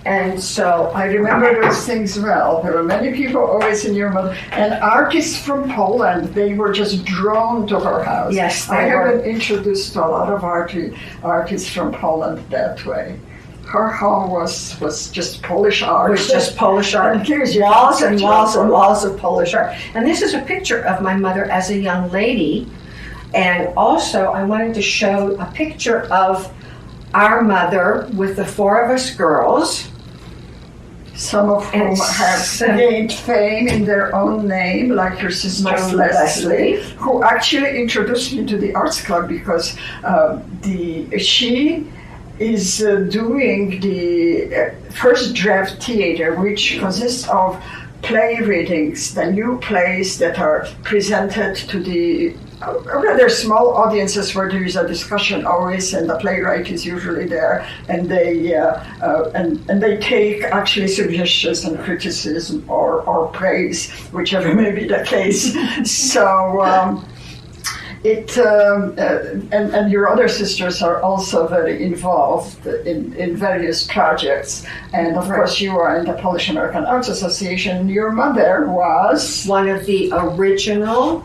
And so
I remember those things well. There were many people always in your mother, and artists from Poland. They were just drawn to her house.
Yes,
I have been introduced to a lot of artists from Poland that way. Her home was just Polish art.
It was just Polish art.
And here's your
walls and walls and walls of Polish art. And this is a picture of my mother as a young lady. And also, I wanted to show a picture of our mother with the four of us girls.
Some of whom have gained fame in their own name, like your sister Leslie, who actually introduced me to the arts club because she is doing the first draft theater, which consists of play readings, the new plays that are presented to the rather small audiences where there is a discussion always, and the playwright is usually there, and they and they take actually suggestions and criticism or praise, whichever may be the case. So. And your other sisters are also very involved in various projects. And of course you are in the Polish American Arts Association. Your mother was
one of the original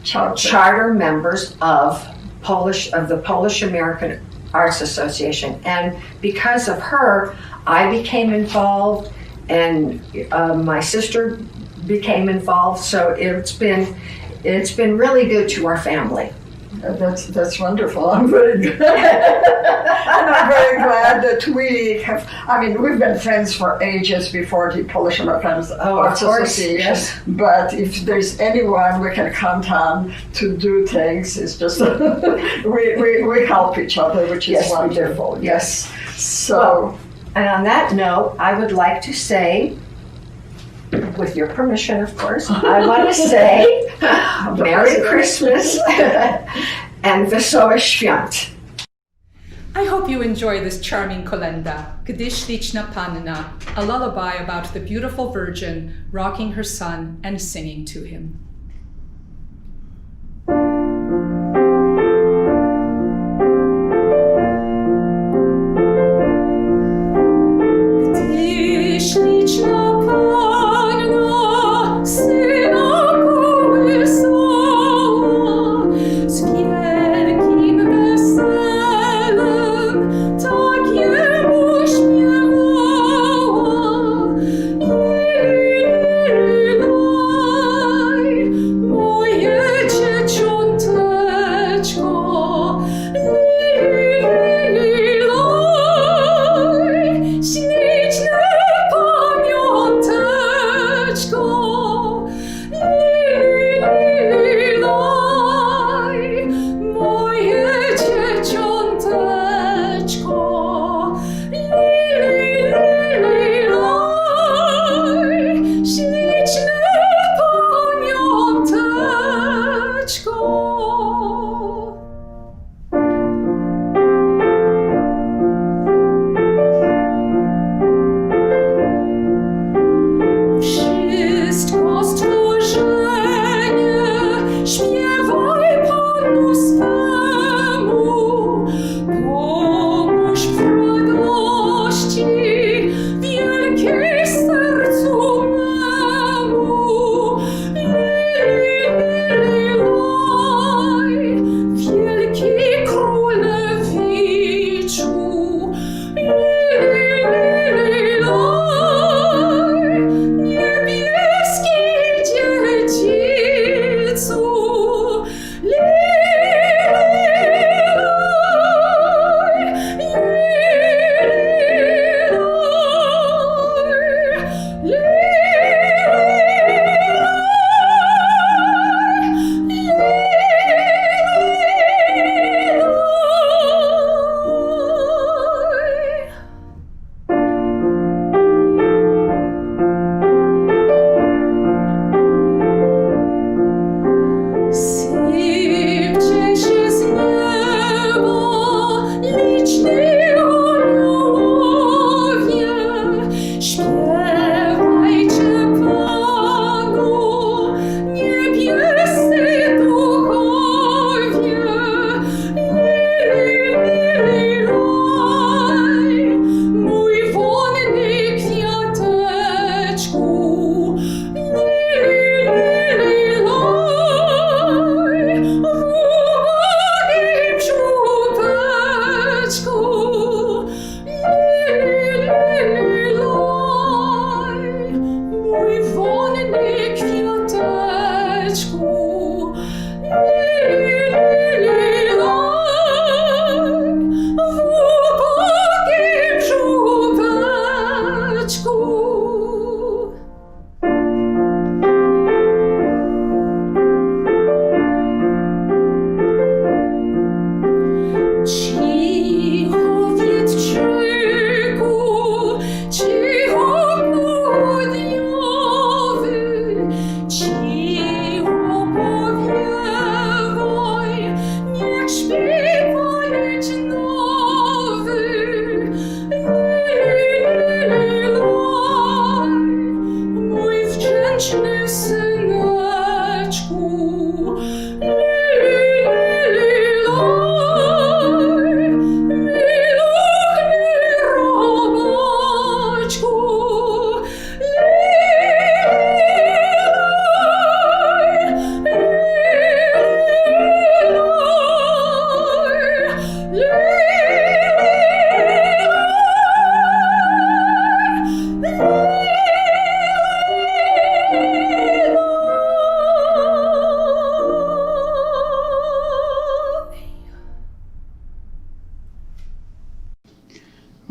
charter members of the Polish American Arts Association. And because of her, I became involved, and my sister became involved. So it's been really good to our family.
That's wonderful. I'm very glad. And I'm very glad that we have, we've been friends for ages before the Polish American Arts Association.
Yes.
But if there's anyone we can count on to do things, it's just we help each other, which is wonderful. Yes. So,
well, and on that note, I would like to say, with your permission, of course, I want to say Merry Christmas and Wesołych Świąt.
I hope you enjoy this charming kolęda, Gdy Śliczna Panna, a lullaby about the beautiful Virgin rocking her son and singing to him. Gdy śliczna Panna syna kołysała, z wielkim weselem tak jemu śpiewała. Lili, laj,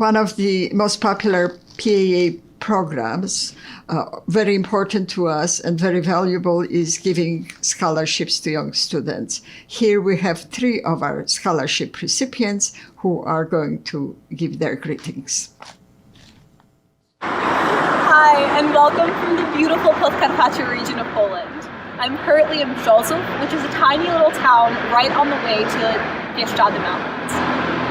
one of the most popular PAA programs, very important to us and very valuable, is giving scholarships to young students. Here we have 3 of our scholarship recipients who are going to give their greetings.
Hi, and welcome from the beautiful Podkarpacie region of Poland. I'm currently in Brzozów, which is a tiny little town right on the way to Bieszczady Mountains.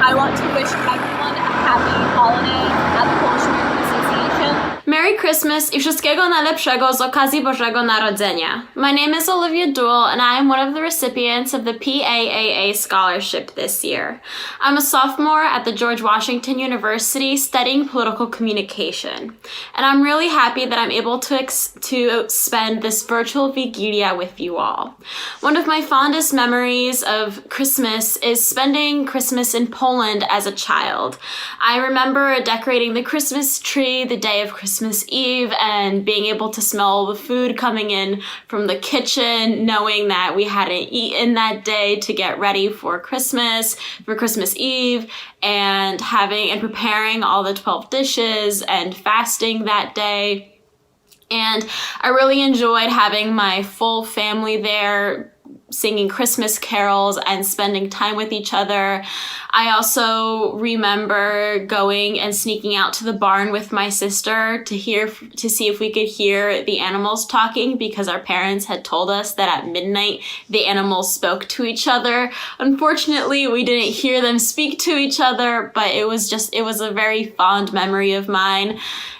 I want to wish everyone a happy holiday at the Polish American Association.
Merry Christmas I wszystkiego najlepszego z okazji Bożego Narodzenia. My name is Olivia Dul and I am one of the recipients of the PAAA scholarship this year. I'm a sophomore at the George Washington University studying political communication. And I'm really happy that I'm able to spend this virtual Wigilia with you all. One of my fondest memories of Christmas is spending Christmas in Poland as a child. I remember decorating the Christmas tree the day of Christmas Eve and being able to smell the food coming in from the kitchen, knowing that we hadn't eaten that day to get ready for Christmas Eve, and preparing all the 12 dishes and fasting that day. And I really enjoyed having my full family there, singing Christmas carols and spending time with each other. I also remember going and sneaking out to the barn with my sister to see if we could hear the animals talking, because our parents had told us that at midnight the animals spoke to each other. Unfortunately, we didn't hear them speak to each other, but it was a very fond memory of mine.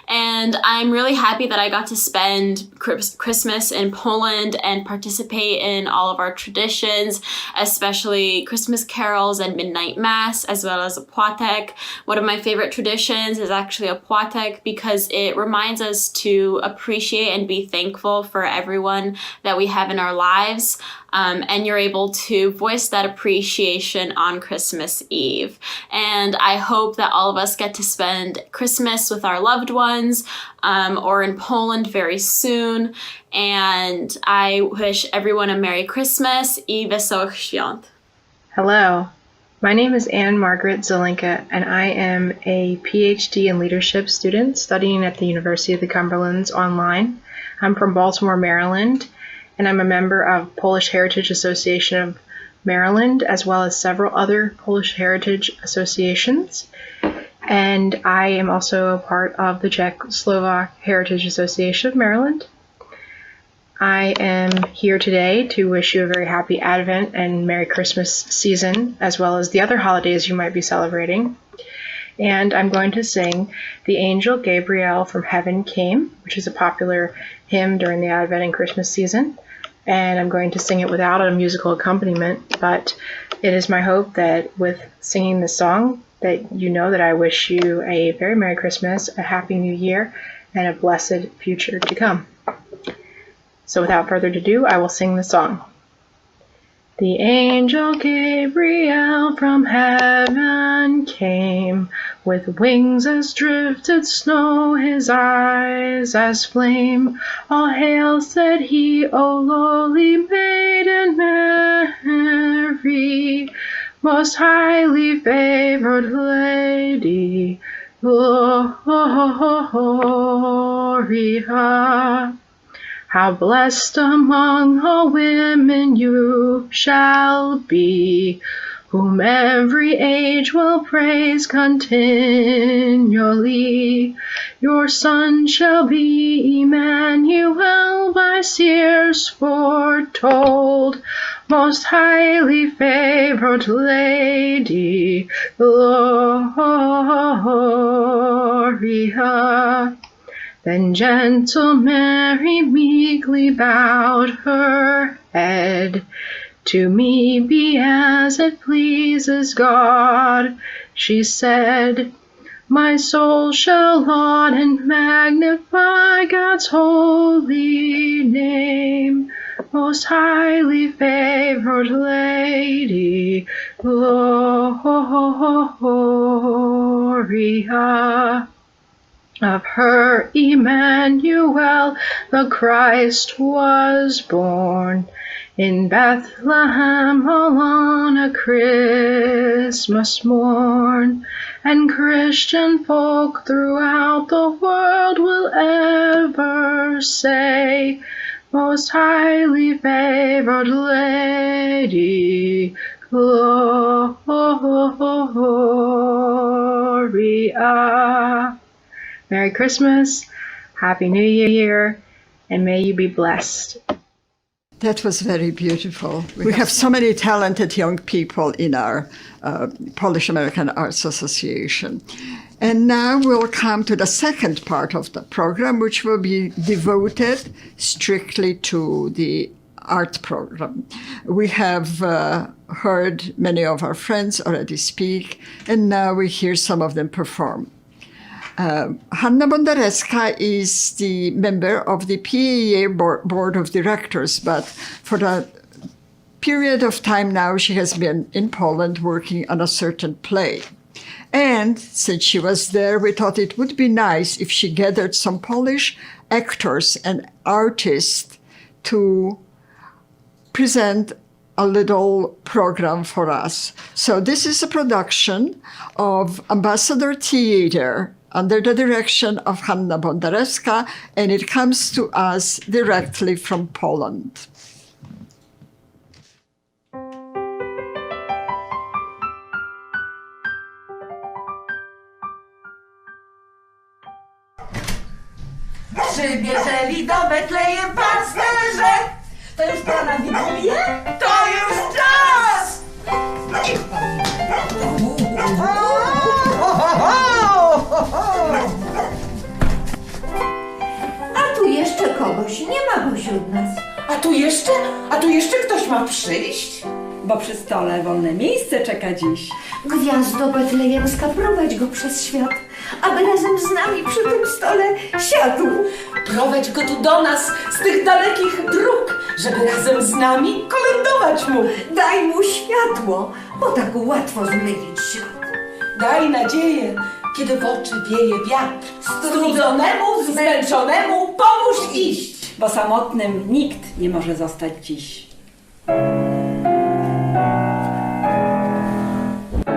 And I'm really happy that I got to spend Christmas in Poland and participate in all of our traditions, especially Christmas carols and midnight mass, as well as a płatek. One of my favorite traditions is actually a płatek because it reminds us to appreciate and be thankful for everyone that we have in our lives. And you're able to voice that appreciation on Christmas Eve. And I hope that all of us get to spend Christmas with our loved ones or in Poland very soon. And I wish everyone a Merry Christmas I Wesołych Świąt.
Hello, my name is Margared Zelenka, and I am a PhD in leadership student studying at the University of the Cumberlands online. I'm from Baltimore, Maryland, and I'm a member of Polish Heritage Association of Maryland, as well as several other Polish Heritage Associations. And I am also a part of the Czech-Slovak Heritage Association of Maryland. I am here today to wish you a very happy Advent and Merry Christmas season, as well as the other holidays you might be celebrating. And I'm going to sing The Angel Gabriel from Heaven Came, which is a popular hymn during the Advent and Christmas season. And I'm going to sing it without a musical accompaniment, but it is my hope that with singing this song that you know that I wish you a very Merry Christmas, a Happy New Year, and a blessed future to come. So without further ado, I will sing the song. The angel Gabriel from heaven came, with wings as drifted snow, his eyes as flame. All hail, said he, O lowly maiden Mary, most highly favored lady, Gloria. How blessed among all women you shall be, whom every age will praise continually. Your son shall be Emmanuel, by seers foretold, most highly favored lady, Gloria. Then gentle Mary meekly bowed her head. To me be as it pleases God, she said. My soul shall laud and magnify God's holy name. Most highly favored lady, Gloria. Of her Emmanuel the Christ was born, in Bethlehem all on a Christmas Christmas morn, and Christian folk throughout the world will ever say, Most highly favored Lady, Gloria. Merry Christmas, Happy New Year, and may you be blessed.
That was very beautiful. We have so many talented young people in our Polish American Arts Association. And now we'll come to the second part of the program, which will be devoted strictly to the art program. We have heard many of our friends already speak, and now we hear some of them perform. Hanna Bondareska is the member of the PAAA Board of Directors, but for the period of time now, she has been in Poland working on a certain play. And since she was there, we thought it would be nice if she gathered some Polish actors and artists to present a little program for us. So this is a production of Ambassador Theater under the direction of Hanna Bondareska, and it comes to us directly from Poland.
Przybieżeli do Betlejem pasterze. To już pora na Wigilię? To już czas!
A tu jeszcze kogoś nie ma pośród nas.
A tu jeszcze ktoś ma przyjść? Bo przy stole wolne miejsce czeka dziś.
Gwiazdo betlejemska, prowadź go przez świat, aby razem z nami przy tym stole siadł.
Prowadź go tu do nas z tych dalekich dróg, żeby razem z nami kolędować mógł.
Daj mu światło, bo tak łatwo zmylić ślad.
Daj nadzieję, kiedy w oczy wieje wiatr. Strudzonemu, zmęczonemu pomóż iść, bo samotnym nikt nie może zostać dziś.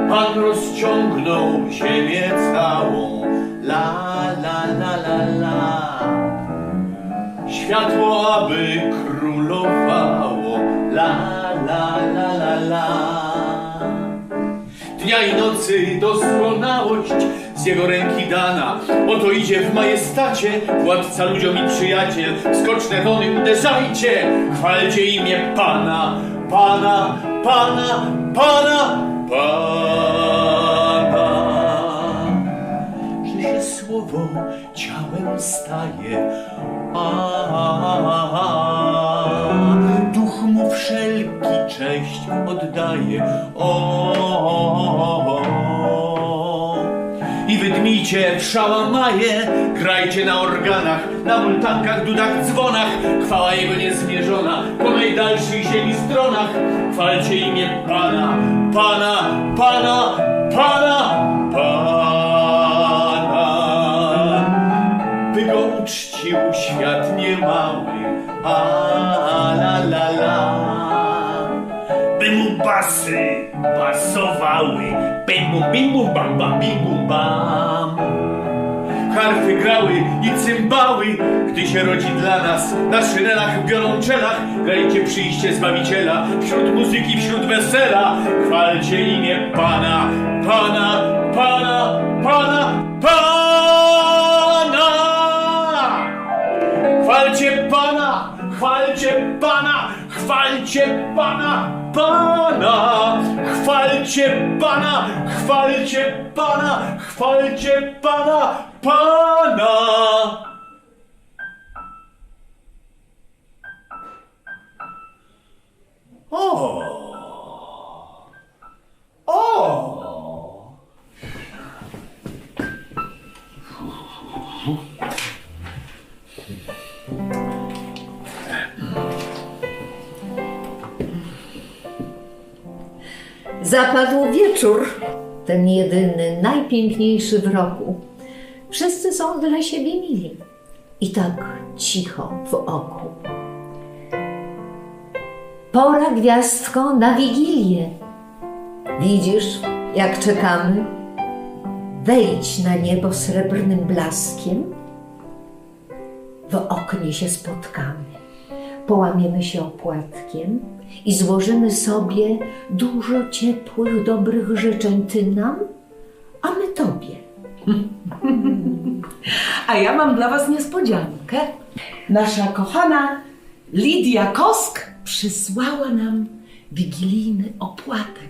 Pan rozciągnął ziemię całą, la, la, la, la, la. Światło, aby królowało, la, la, la, la, la. Dnia i nocy doskonałość z jego ręki dana. Oto idzie w majestacie, władca ludziom i przyjaciel. Skoczne wony uderzajcie, chwalcie imię Pana, Pana, Pana, Pana. Pana, że się słowo ciałem staje, duch mu wszelki cześć oddaje. I wydmijcie w szałamaje, grajcie na organach, na multankach, dudach, dzwonach. Chwała jego niezmierzona po najdalszych ziemi stronach. Chwalcie imię Pana, Pana, Pana, Pana, Pana. By go uczcił świat niemały, la, la, la. By mu basy basowały, bim bum, bim bum, bam bam, bim bum, bam. Harfy grały i cymbały, gdy się rodzi dla nas. Na szynelach, w wiolonczelach grajcie przyjście Zbawiciela. Wśród muzyki, wśród wesela chwalcie imię Pana, Pana, Pana, Pana, Pana. Chwalcie Pana, chwalcie Pana, chwalcie Pana, Pana. Chwalcie Pana, chwalcie Pana, chwalcie Pana, Pana. O!
Zapadł wieczór, ten jedyny, najpiękniejszy w roku. Wszyscy są dla siebie mili i tak cicho w oku. Pora, gwiazdko, na Wigilię. Widzisz, Jak czekamy, wejdź na niebo srebrnym blaskiem. W oknie się spotkamy, połamiemy się opłatkiem i złożymy sobie dużo ciepłych, dobrych życzeń. Ty nam, a my tobie.
A ja mam dla was niespodziankę. Nasza kochana Lidia Kosk przysłała nam wigilijny opłatek.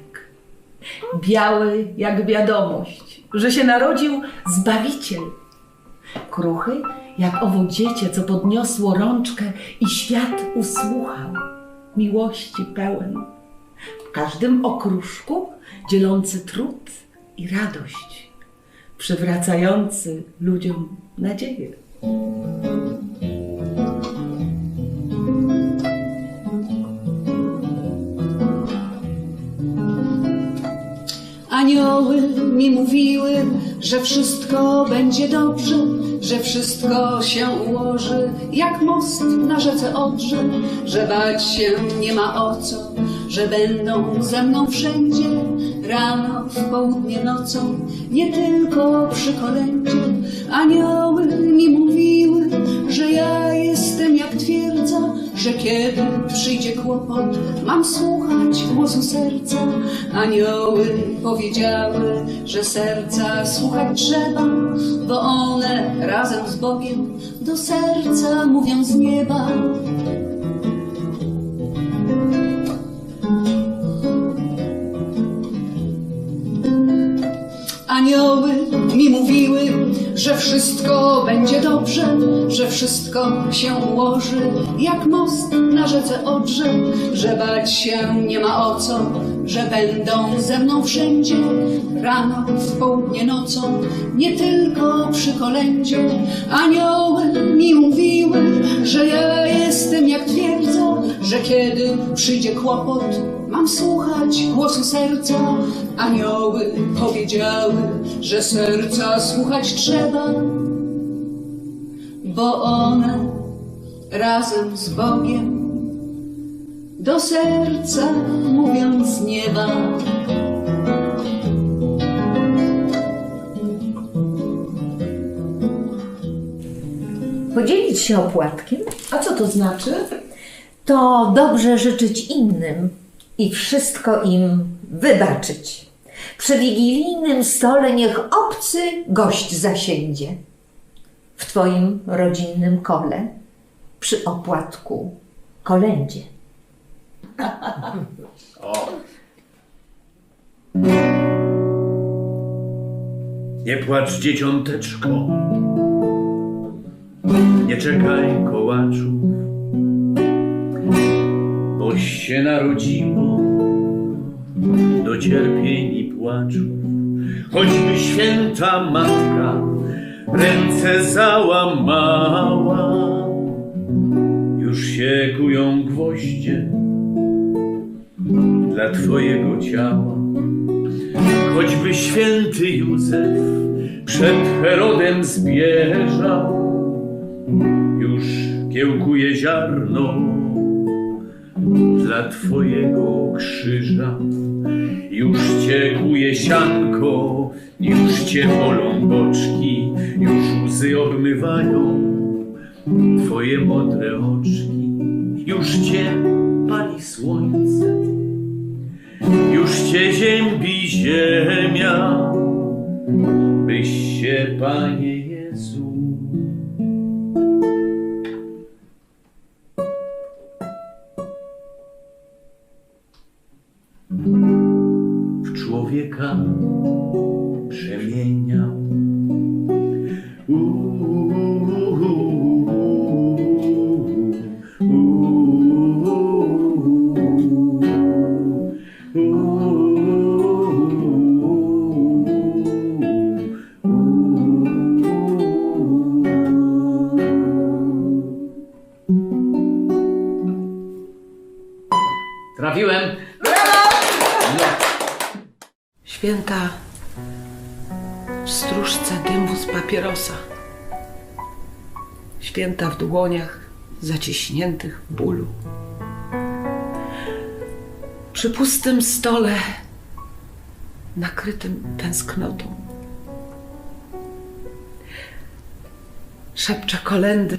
Biały jak wiadomość, że się narodził Zbawiciel. Kruchy jak owo dziecię, co podniosło rączkę i świat usłuchał, miłości pełen. W każdym okruszku dzielący trud i radość, przywracający ludziom nadzieję.
Anioły mi mówiły, że wszystko będzie dobrze, że wszystko się ułoży jak most na rzece Odrze, że bać się nie ma o co, że będą ze mną wszędzie, rano, w południe, nocą, nie tylko przy kolędzie. Anioły mi mówiły, że ja jestem jak twierdza, że kiedy przyjdzie kłopot, mam słuchać głosu serca. Anioły powiedziały, że serca słuchać trzeba, bo one razem z Bogiem do serca mówią z nieba. Anioły mi mówiły, że wszystko będzie dobrze, że wszystko się ułoży jak most na rzece Odrze, że bać się nie ma o co, że będą ze mną wszędzie, rano, w południe, nocą, nie tylko przy kolędzie. Anioły mi mówiły, że ja jestem jak twierdza, że kiedy przyjdzie kłopot, mam słuchać głosu serca. Anioły powiedziały, że serca słuchać trzeba, bo one razem z Bogiem do serca mówią z nieba.
Podzielić się opłatkiem?
A co to znaczy?
To dobrze życzyć innym i wszystko im wybaczyć. Przy wigilijnym stole niech obcy gość zasiędzie. W twoim rodzinnym kole, przy opłatku, kolędzie.
O. Nie płacz, dzieciąteczko, nie czekaj kołaczów, boś się narodziło do cierpień i płaczów. Choćby święta matka ręce załamała, już się kują gwoździe dla twojego ciała. Choćby święty Józef przed Herodem zbieżał, już kiełkuje ziarno dla twojego krzyża. Już cię kuje sianko, już cię bolą boczki, już łzy obmywają twoje modre oczki. Już cię pali słońce, już cię ziębi ziemia, byś się, Panie Jezu, w człowieka przemieniał.
Trafiłem. Święta w stróżce dymu z papierosa. Święta w dłoniach zaciśniętych w bólu. Przy pustym stole nakrytym tęsknotą. Szepcze kolędy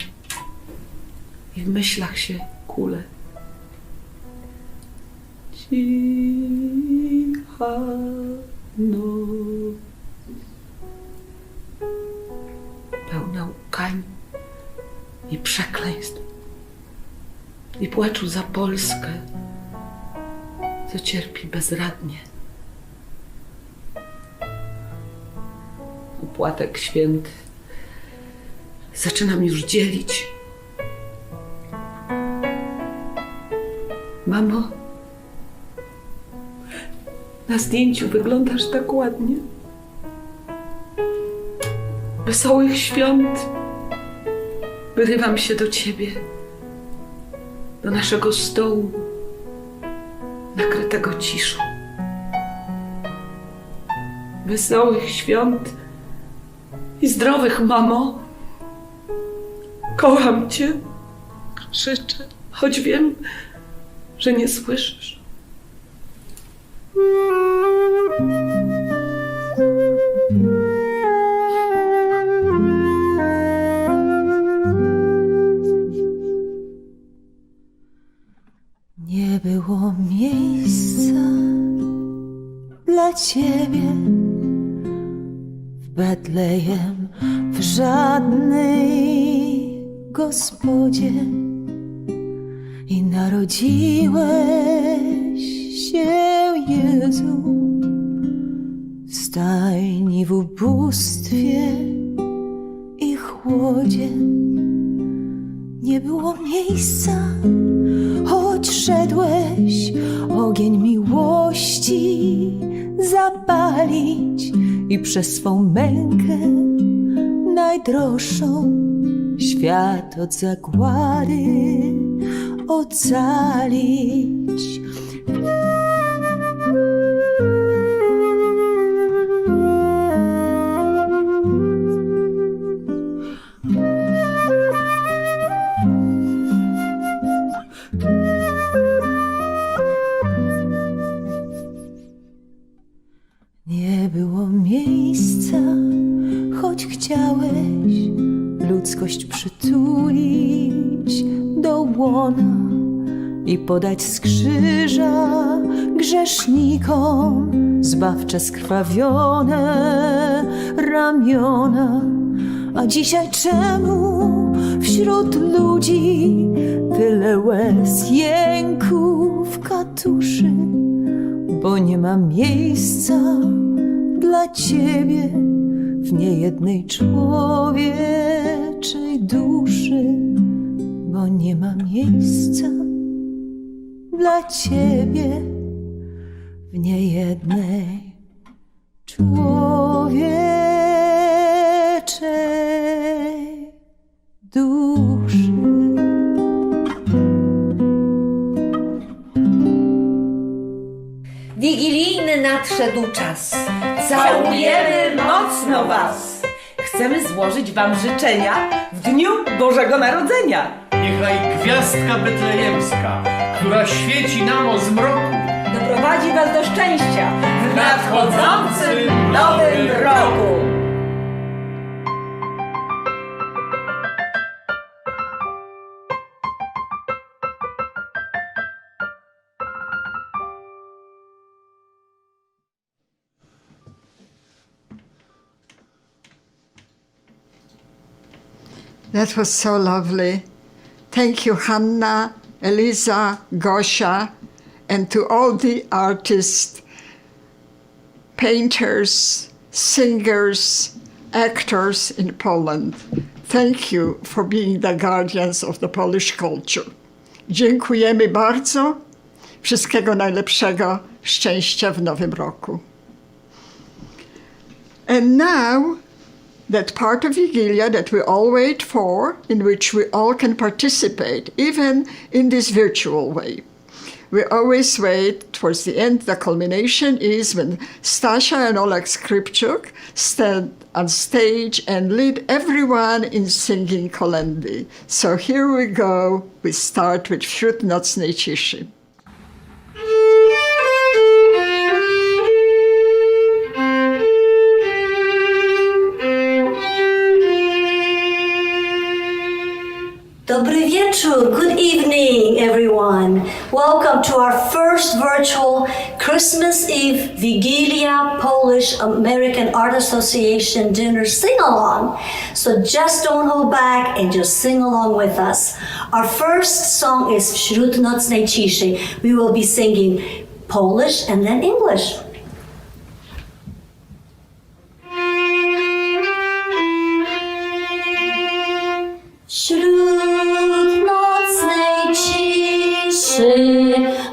i w myślach się kule. Cicha noc, pełna łkań i przekleństw i płaczu za Polskę, co cierpi bezradnie. Opłatek święty zaczynam już dzielić. Mamo, na zdjęciu wyglądasz tak ładnie. Wesołych świąt. Wyrywam się do ciebie, do naszego stołu, nakrytego ciszą. Wesołych świąt i zdrowych, mamo. Kocham cię, krzyczę, choć wiem, że nie słyszysz.
Nie było miejsca dla ciebie w Betlejem, w żadnej gospodzie i narodziłeś się, Jezu, w stajni, w ubóstwie i chłodzie. Nie było miejsca, choć szedłeś ogień miłości zapalić i przez swą mękę najdroższą świat od zagłady ocalić. Nie było miejsca, choć chciałeś ludzkość przytulić do łona i podać z krzyża grzesznikom zbawcze skrwawione ramiona. A dzisiaj czemu wśród ludzi tyle łez, jęków, katuszy? Bo nie ma miejsca dla ciebie w niejednej człowieczej duszy. Bo nie ma miejsca dla ciebie w niejednej człowieczej duszy.
Wigilijny nadszedł czas.
Całujemy mocno was! Chcemy złożyć wam życzenia w dniu Bożego Narodzenia.
Niechaj gwiazdka betlejemska, która świeci nam o zmroku,
doprowadzi was do szczęścia w nadchodzącym nowym roku.
That was so lovely. Thank you, Hanna, Eliza, Gosia, and to all the artists, painters, singers, actors in Poland. Thank you for being the guardians of the Polish culture. Dziękujemy bardzo. Wszystkiego najlepszego, szczęścia w nowym roku. And now, that part of Wigilia that we all wait for, in which we all can participate, even in this virtual way. We always wait towards the end. The culmination is when Stasia and Olek Skrypczuk stand on stage and lead everyone in singing Kolędy. So here we go. We start with Wśród nocnej ciszy.
welcome to our first virtual Christmas Eve Wigilia Polish American Art Association dinner sing-along. So just don't hold back and just sing along with us. Our first song is Wśród nocnej ciszy. We will be singing Polish and then English. Wśród nocnej ciszy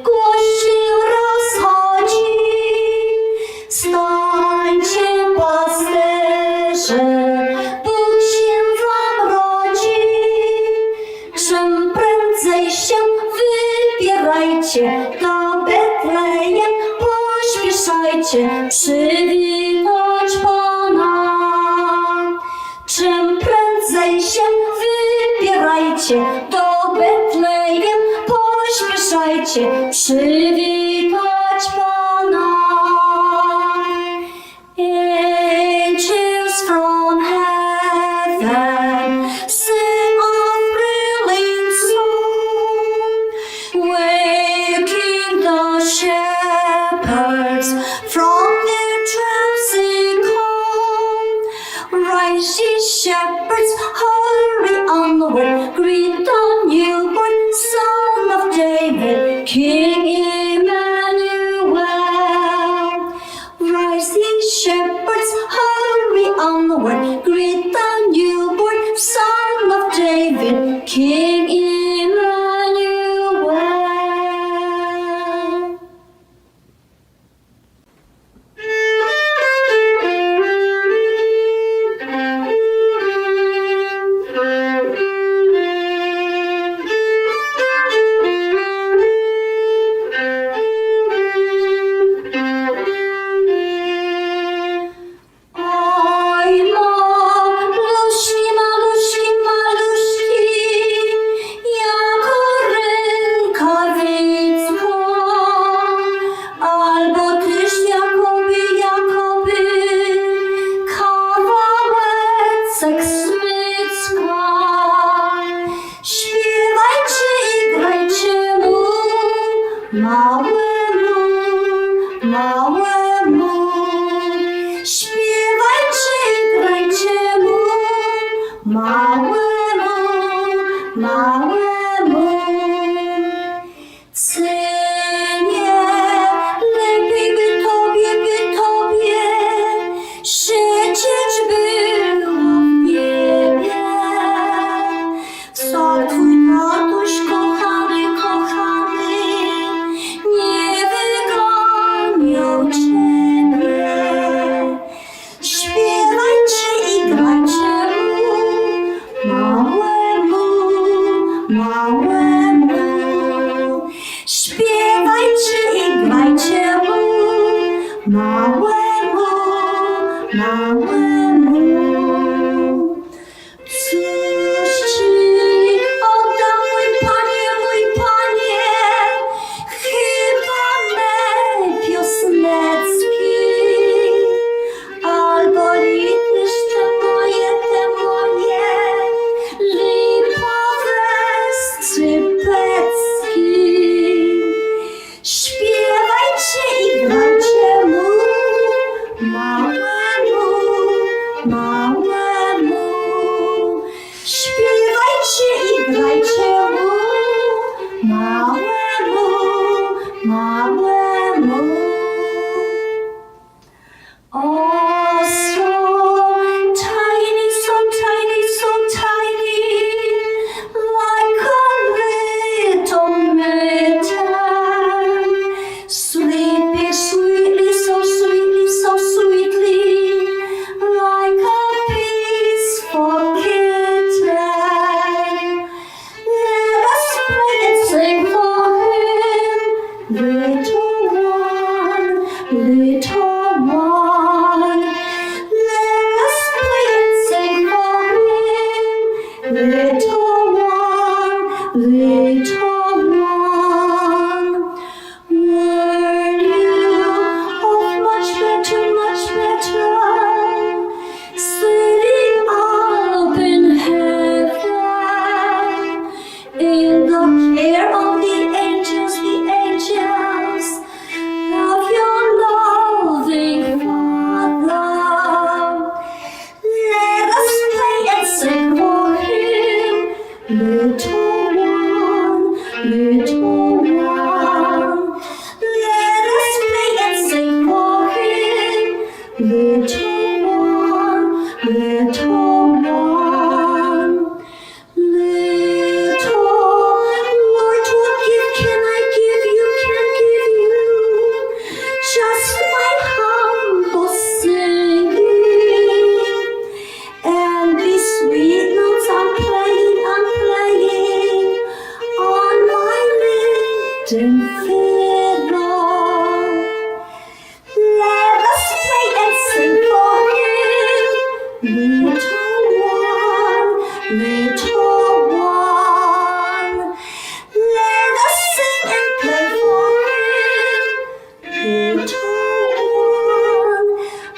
głościł rozchodzi. Stańcie, pasterze, Bóg się wam rodzi. Czym prędzej się wybierajcie do Betlejem, pośpieszajcie przywitać Pana. Czym prędzej się wybierajcie do Betlejem, pośpieszajcie przywitać Pana. Angels from heaven sing a thrilling song, waking the shepherds from their drowsy calm. Rise, ye shepherds, hurry onward, greet the newborn Son of David, King Emmanuel. Rise, ye shepherds, hurry onward, greet the newborn Son of David, King Emmanuel.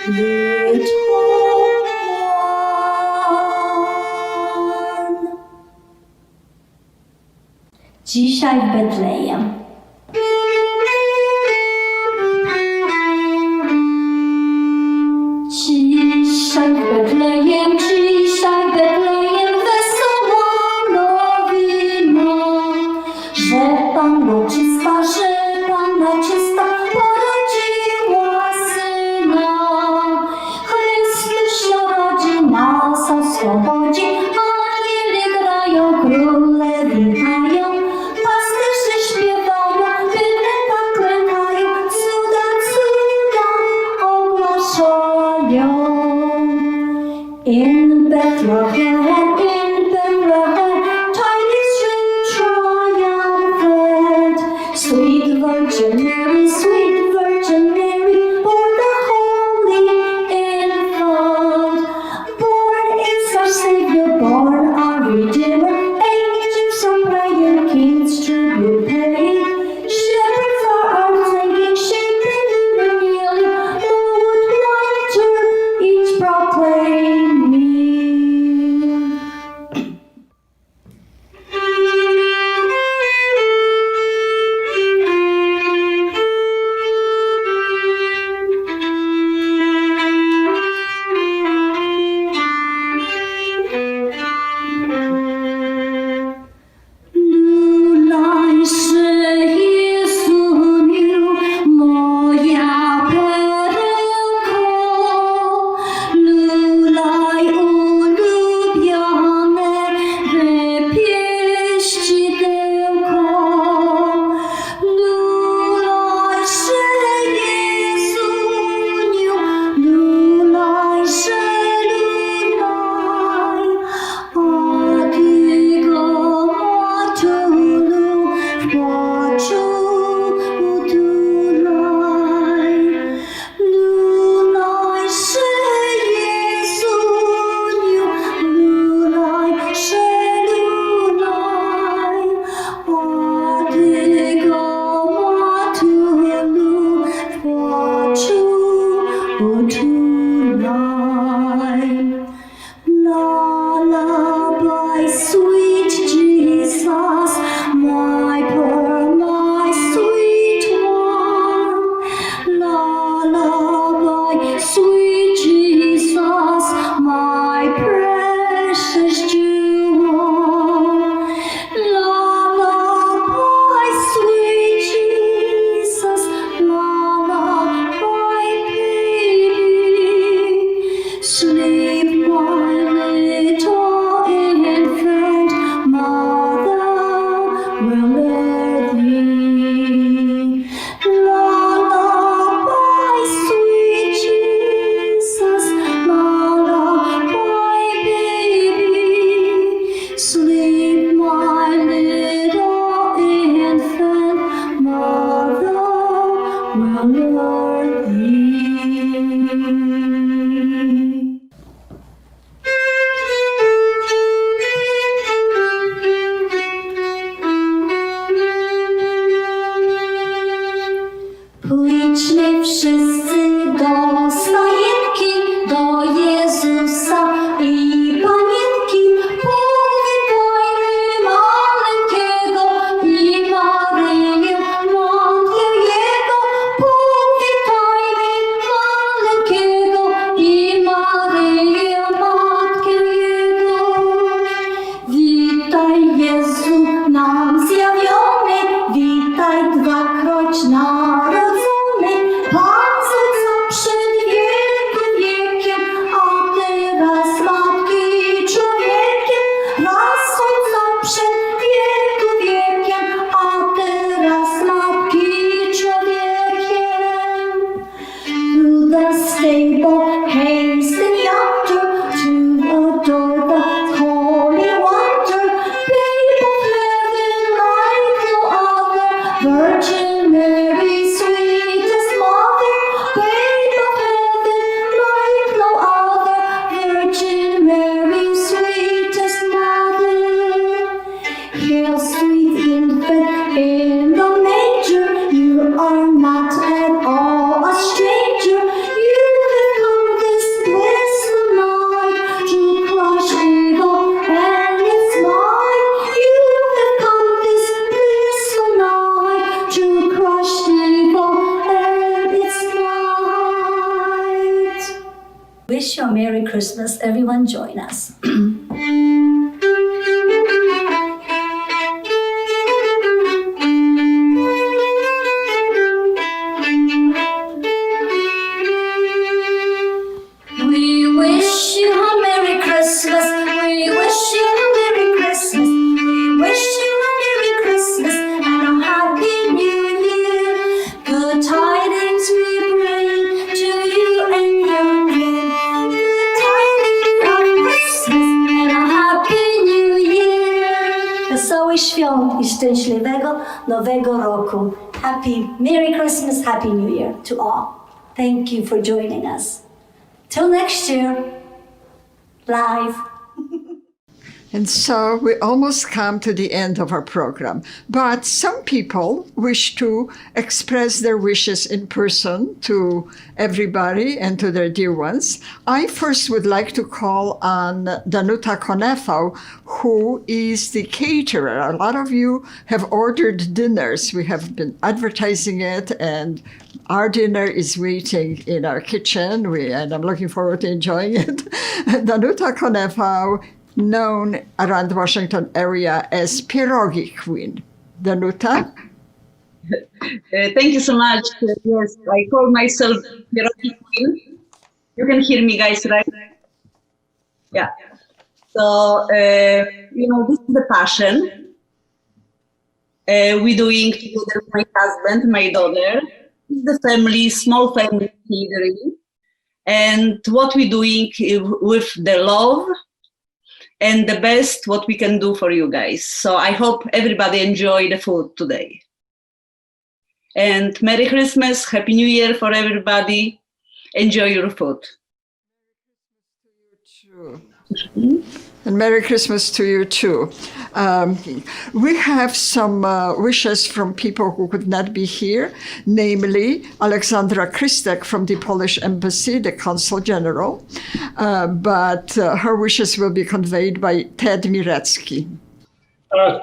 Dzisiaj w Betlejem. Dzisiaj w Betlejem, dzisiaj w Betlejem wesoła nowina, że Panna czysta porodziła Syna. Chrystus się rodzi, nas oswobodzi, aniele grają, króle witają, pasterze śpiewają. Wish you a Merry Christmas. Everyone join us. We wish you a Merry Christmas. We wish you a Merry Christmas. We wish you a Merry Christmas and a Happy New Year. Good tidings we bring to you and your kin. Good tidings of Christmas and a Happy New Year. Wesołych świąt i szczęśliwego Nowego Roku. Happy Merry Christmas, Happy New Year to all. Thank you for joining us. Till next year, live.
And so we almost come to the end of our program. But some people wish to express their wishes in person to everybody and to their dear ones. I first would like to call on Danuta Konefał, who is the caterer. A lot of you have ordered dinners. We have been advertising it, and our dinner is waiting in our kitchen, and I'm looking forward to enjoying it. Danuta Konefał, known around the Washington area as Pierogi Queen. Danuta?
Thank you so much. Yes, I call myself Pierogi Queen. You can hear me, guys, right? Yeah. So, this is the passion. We're doing together with my husband, my daughter. It's the family, small family catering. And what we're doing with the love and the best what we can do for you guys. So I hope everybody enjoy the food today. And Merry Christmas, Happy New Year for everybody. Enjoy your food.
And Merry Christmas to you too. We have some wishes from people who could not be here, namely Aleksandra Krystek from the Polish Embassy, the Consul General, but her wishes will be conveyed by Ted Mirecki.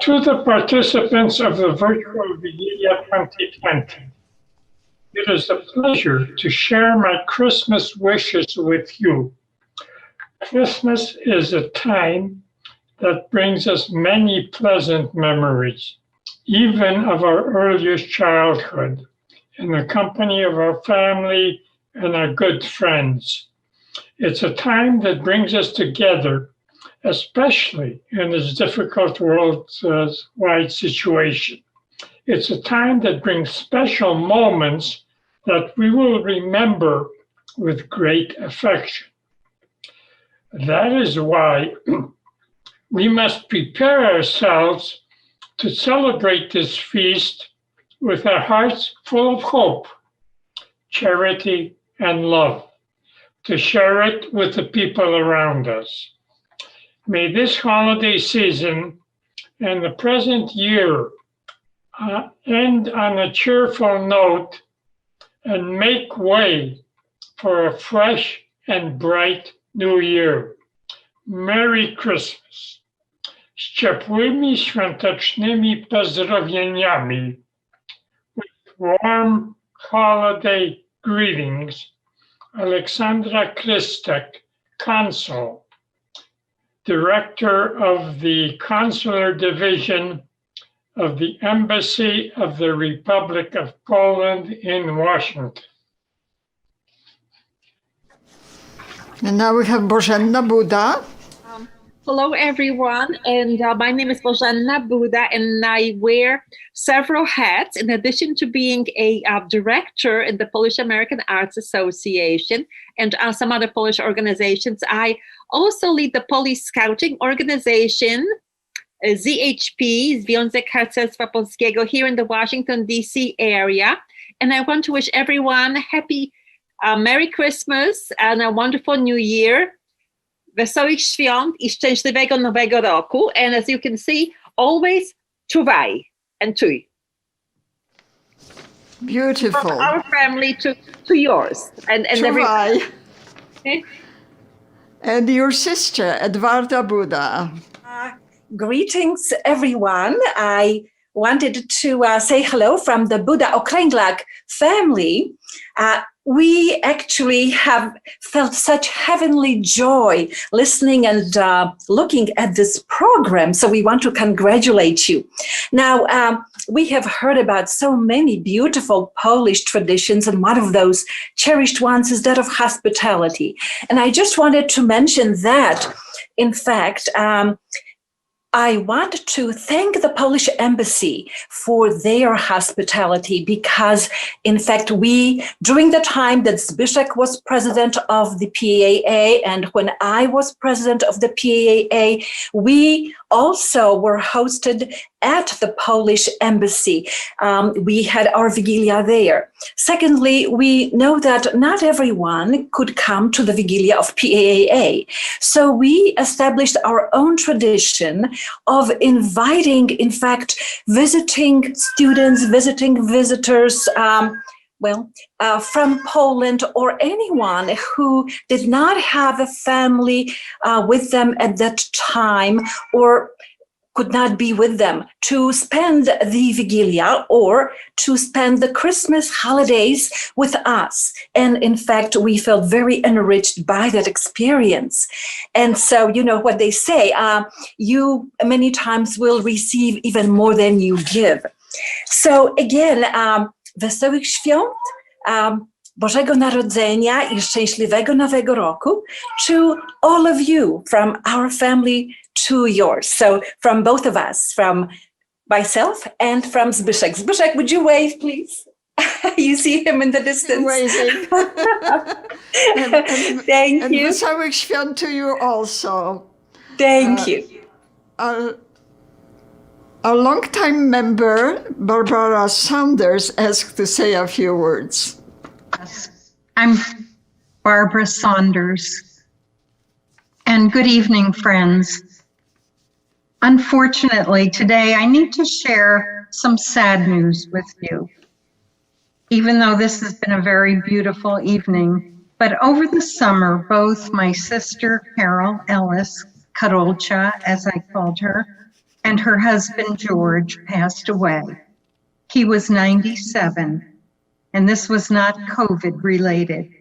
To the participants of the virtual Wigilia 2020, it is a pleasure to share my Christmas wishes with you. Christmas is a time that brings us many pleasant memories, even of our earliest childhood, in the company of our family and our good friends. It's a time that brings us together, especially in this difficult worldwide situation. It's a time that brings special moments that we will remember with great affection. That is why we must prepare ourselves to celebrate this feast with our hearts full of hope, charity, and love, to share it with the people around us. May this holiday season and the present year end on a cheerful note and make way for a fresh and bright New Year. Merry Christmas. Z ciepłymi świątecznymi pozdrowieniami, with warm holiday greetings, Aleksandra Krystek, Consul, Director of the Consular Division of the Embassy of the Republic of Poland in Washington.
And now we have Bożenna Buda.
Hello, everyone, and my name is Bożenna Buda, and I wear several hats. In addition to being a director in the Polish American Arts Association and some other Polish organizations, I also lead the Polish Scouting Organization, ZHP, Związek Harcerstwa Polskiego, here in the Washington, D.C. area. And I want to wish everyone happy Merry Christmas and a wonderful New Year. Wesołych świąt i szczęśliwego Nowego Roku. And as you can see, always czuwaj and czuj.
Beautiful.
From our family to yours. And
czuwaj. And your sister, Edwarda Buda.
Greetings, everyone. I wanted to say hello from the Buda Okręglag family. we actually have felt such heavenly joy listening and looking at this program. So we want to congratulate you. Now, we have heard about so many beautiful Polish traditions, and one of those cherished ones is that of hospitality. And I just wanted to mention that, in fact, I want to thank the Polish embassy for their hospitality because, in fact, during the time that Zbyszek was president of the PAAA and when I was president of the PAAA, we also were hosted at the Polish embassy. We had our Wigilia there. Secondly, we know that not everyone could come to the Wigilia of PAAA. So we established our own tradition of inviting, in fact, visiting students, visiting visitors, from Poland or anyone who did not have a family with them at that time or could not be with them, to spend the Wigilia or to spend the Christmas holidays with us. And in fact, we felt very enriched by that experience. And so, you know what they say, you many times will receive even more than you give. So again, wesołych świąt, Bożego Narodzenia i szczęśliwego Nowego Roku to all of you, from our family to yours. So from both of us, from myself and from Zbyszek. Zbyszek, would you wave, please? You see him in the distance.
Waving.
Thank you.
And wesołych świąt to you also.
Thank you.
Our longtime member, Barbara Saunders, asked to say a few words.
Yes. I'm Barbara Saunders. And good evening, friends. Unfortunately, today I need to share some sad news with you, even though this has been a very beautiful evening. But over the summer, both my sister, Carol Ellis, Karolcia, as I called her, and her husband, George, passed away. He was 97, and this was not COVID related.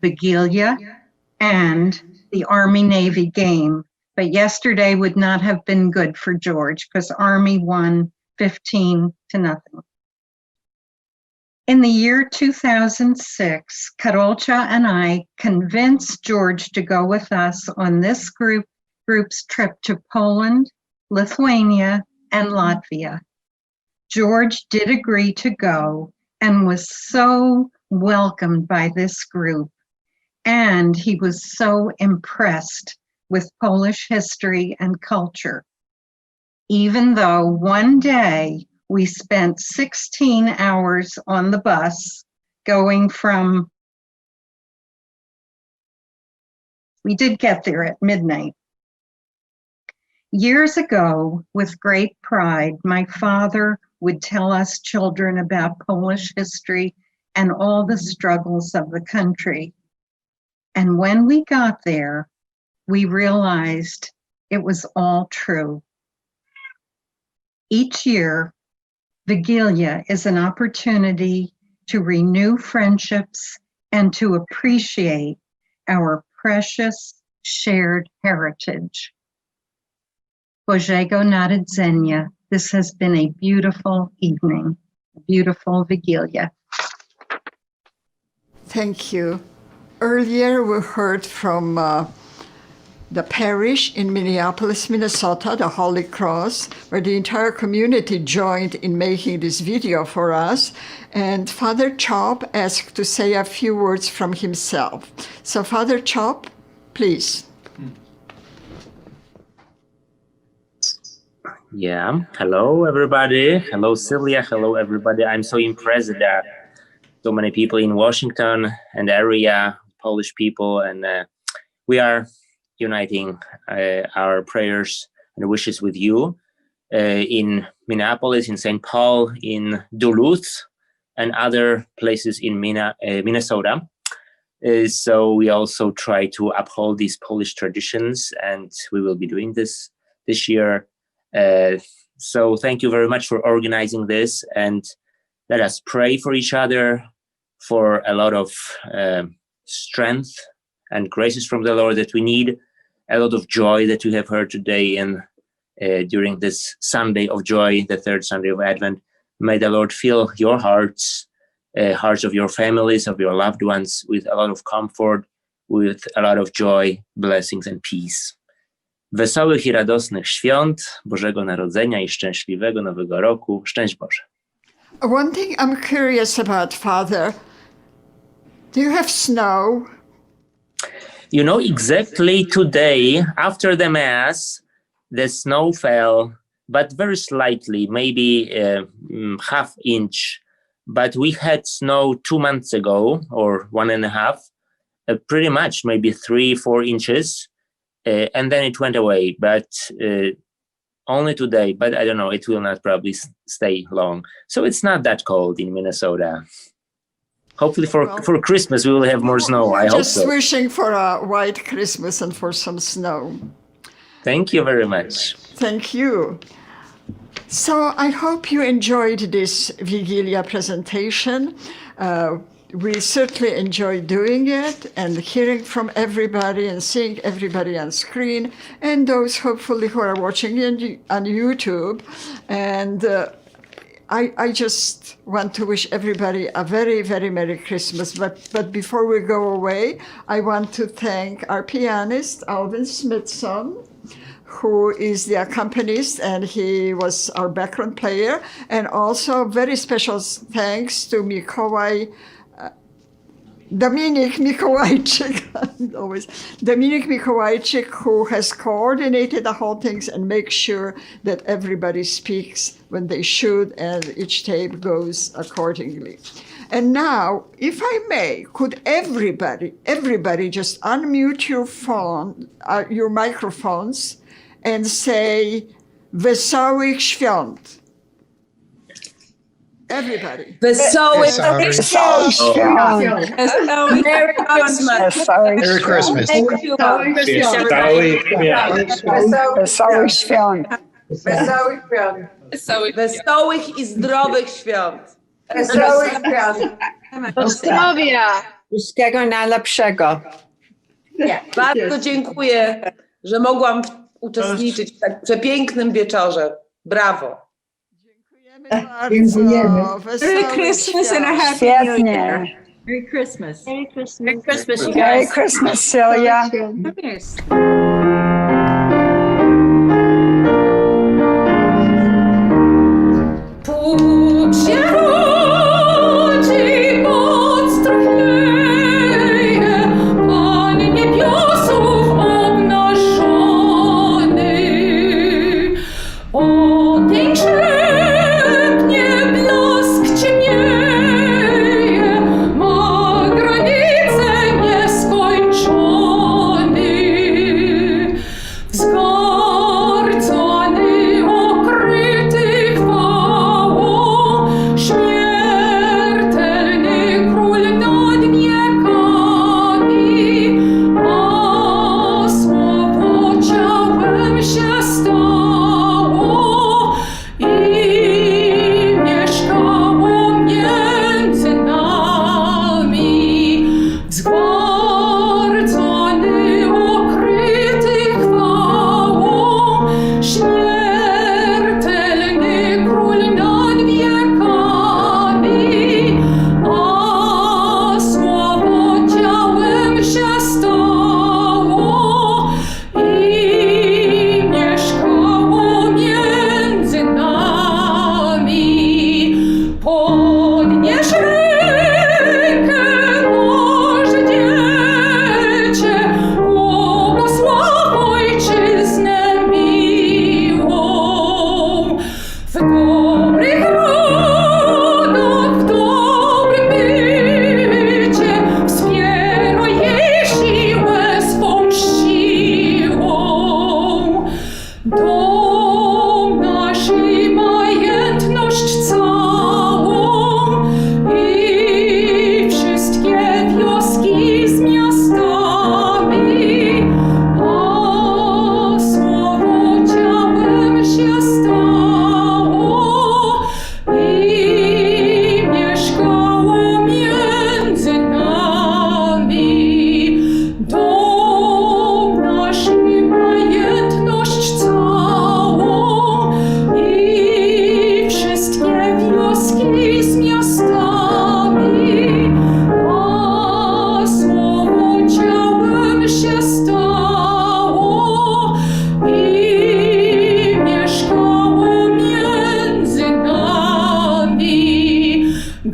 Wigilia and the Army-Navy game, but yesterday would not have been good for George because Army won 15-0. In the year 2006, Karolcia and I convinced George to go with us on this group's trip to Poland, Lithuania, and Latvia. George did agree to go and was so welcomed by this group, and he was so impressed with Polish history and culture. Even though one day we spent 16 hours on the bus going from, we did get there at midnight. Years ago, with great pride, my father would tell us children about Polish history and all the struggles of the country. And when we got there, we realized it was all true. Each year, Wigilia is an opportunity to renew friendships and to appreciate our precious shared heritage. Bożego Narodzenia. This has been a beautiful evening, a beautiful Wigilia.
Thank you. Earlier we heard from the parish in Minneapolis, Minnesota, the Holy Cross, where the entire community joined in making this video for us. And Father Chop asked to say a few words from himself. So Father Chop, please.
Yeah, hello everybody. Hello Celia, hello everybody. I'm so impressed that so many people in Washington and area, Polish people, and we are uniting our prayers and wishes with you in Minneapolis, in St. Paul, in Duluth, and other places in Minnesota. So we also try to uphold these Polish traditions, and we will be doing this year. So thank you very much for organizing this, and let us pray for each other for a lot of strength and graces from the Lord that we need, a lot of joy that we have heard today in during this Sunday of joy, the third Sunday of Advent. May the Lord fill your hearts, hearts of your families, of your loved ones, with a lot of comfort, with a lot of joy, blessings and peace. Wesołych i radosnych świąt, Bożego Narodzenia i szczęśliwego Nowego Roku. Szczęść Boże.
One thing I'm curious about, Father. Do you have snow?
You know, exactly today, after the Mass, the snow fell, but very slightly, maybe half inch. But we had snow 2 months ago, or 1.5, pretty much, maybe 3-4 inches. And then it went away, but only today. But I don't know, it will not probably stay long. So it's not that cold in Minnesota. Hopefully for Christmas we will have more snow. I hope so.
Just wishing for a white Christmas and for some snow.
Thank you very much.
Thank you. So I hope you enjoyed this Wigilia presentation. We certainly enjoyed doing it and hearing from everybody and seeing everybody on screen, and those hopefully who are watching on YouTube. And I just want to wish everybody a very, very Merry Christmas. But before we go away, I want to thank our pianist, Alvin Smithson, who is the accompanist, and he was our background player. And also very special thanks to Dominik Mikołajczyk, who has coordinated the whole things and makes sure that everybody speaks when they should and each tape goes accordingly. And now, if I may, could everybody just unmute your phone, your microphones, and say Wesołych Świąt. Everybody.
Wesołych Świąt. Merry Christmas.
Merry Christmas.
Wesołych Świąt.
Wesołych i zdrowych świąt.
Wesołych świąt.
Zdrowia. Wszystkiego najlepszego.
Bardzo dziękuję, że mogłam uczestniczyć w tak przepięknym wieczorze. Brawo.
Dziękujemy.
Merry
Christmas and a Happy New Year.
Merry Christmas.
Merry Christmas.
Merry Christmas, you guys.
Merry Christmas, Celia.
Dom nasz i majętność całą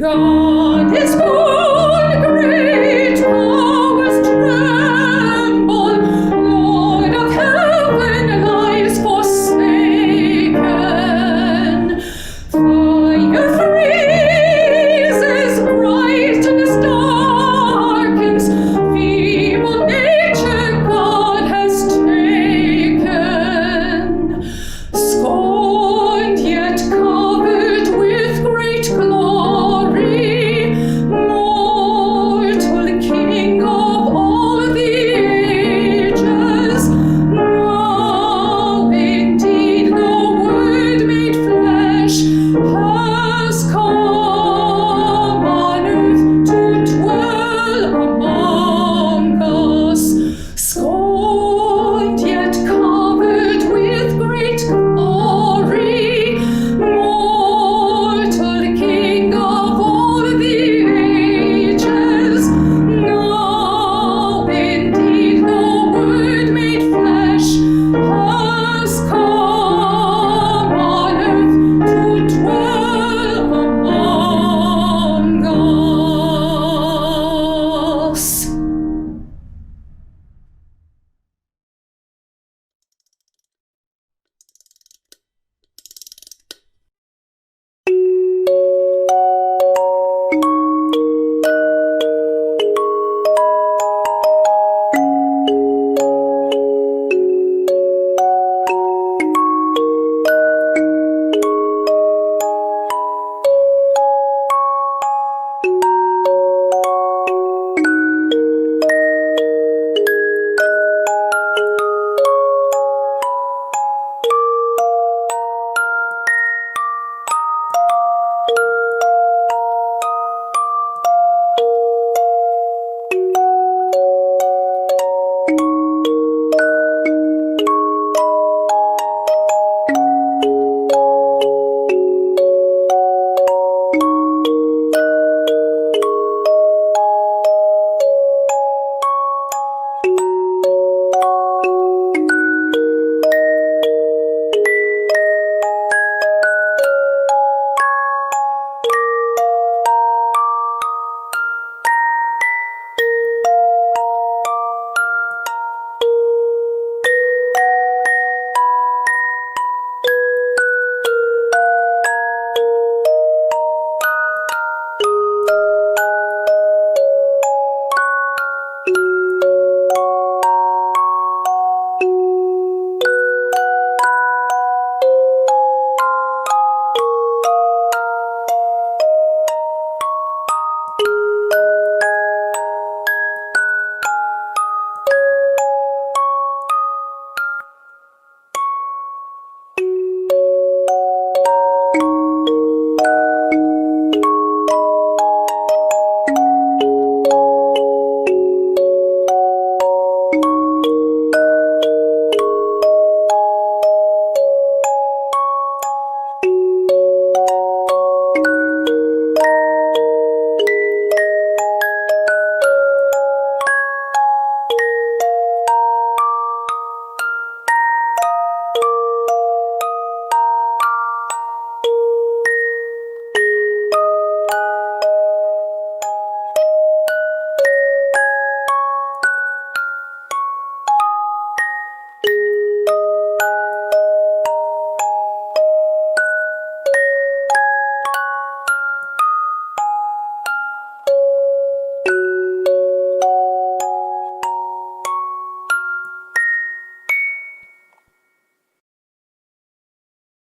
God is good.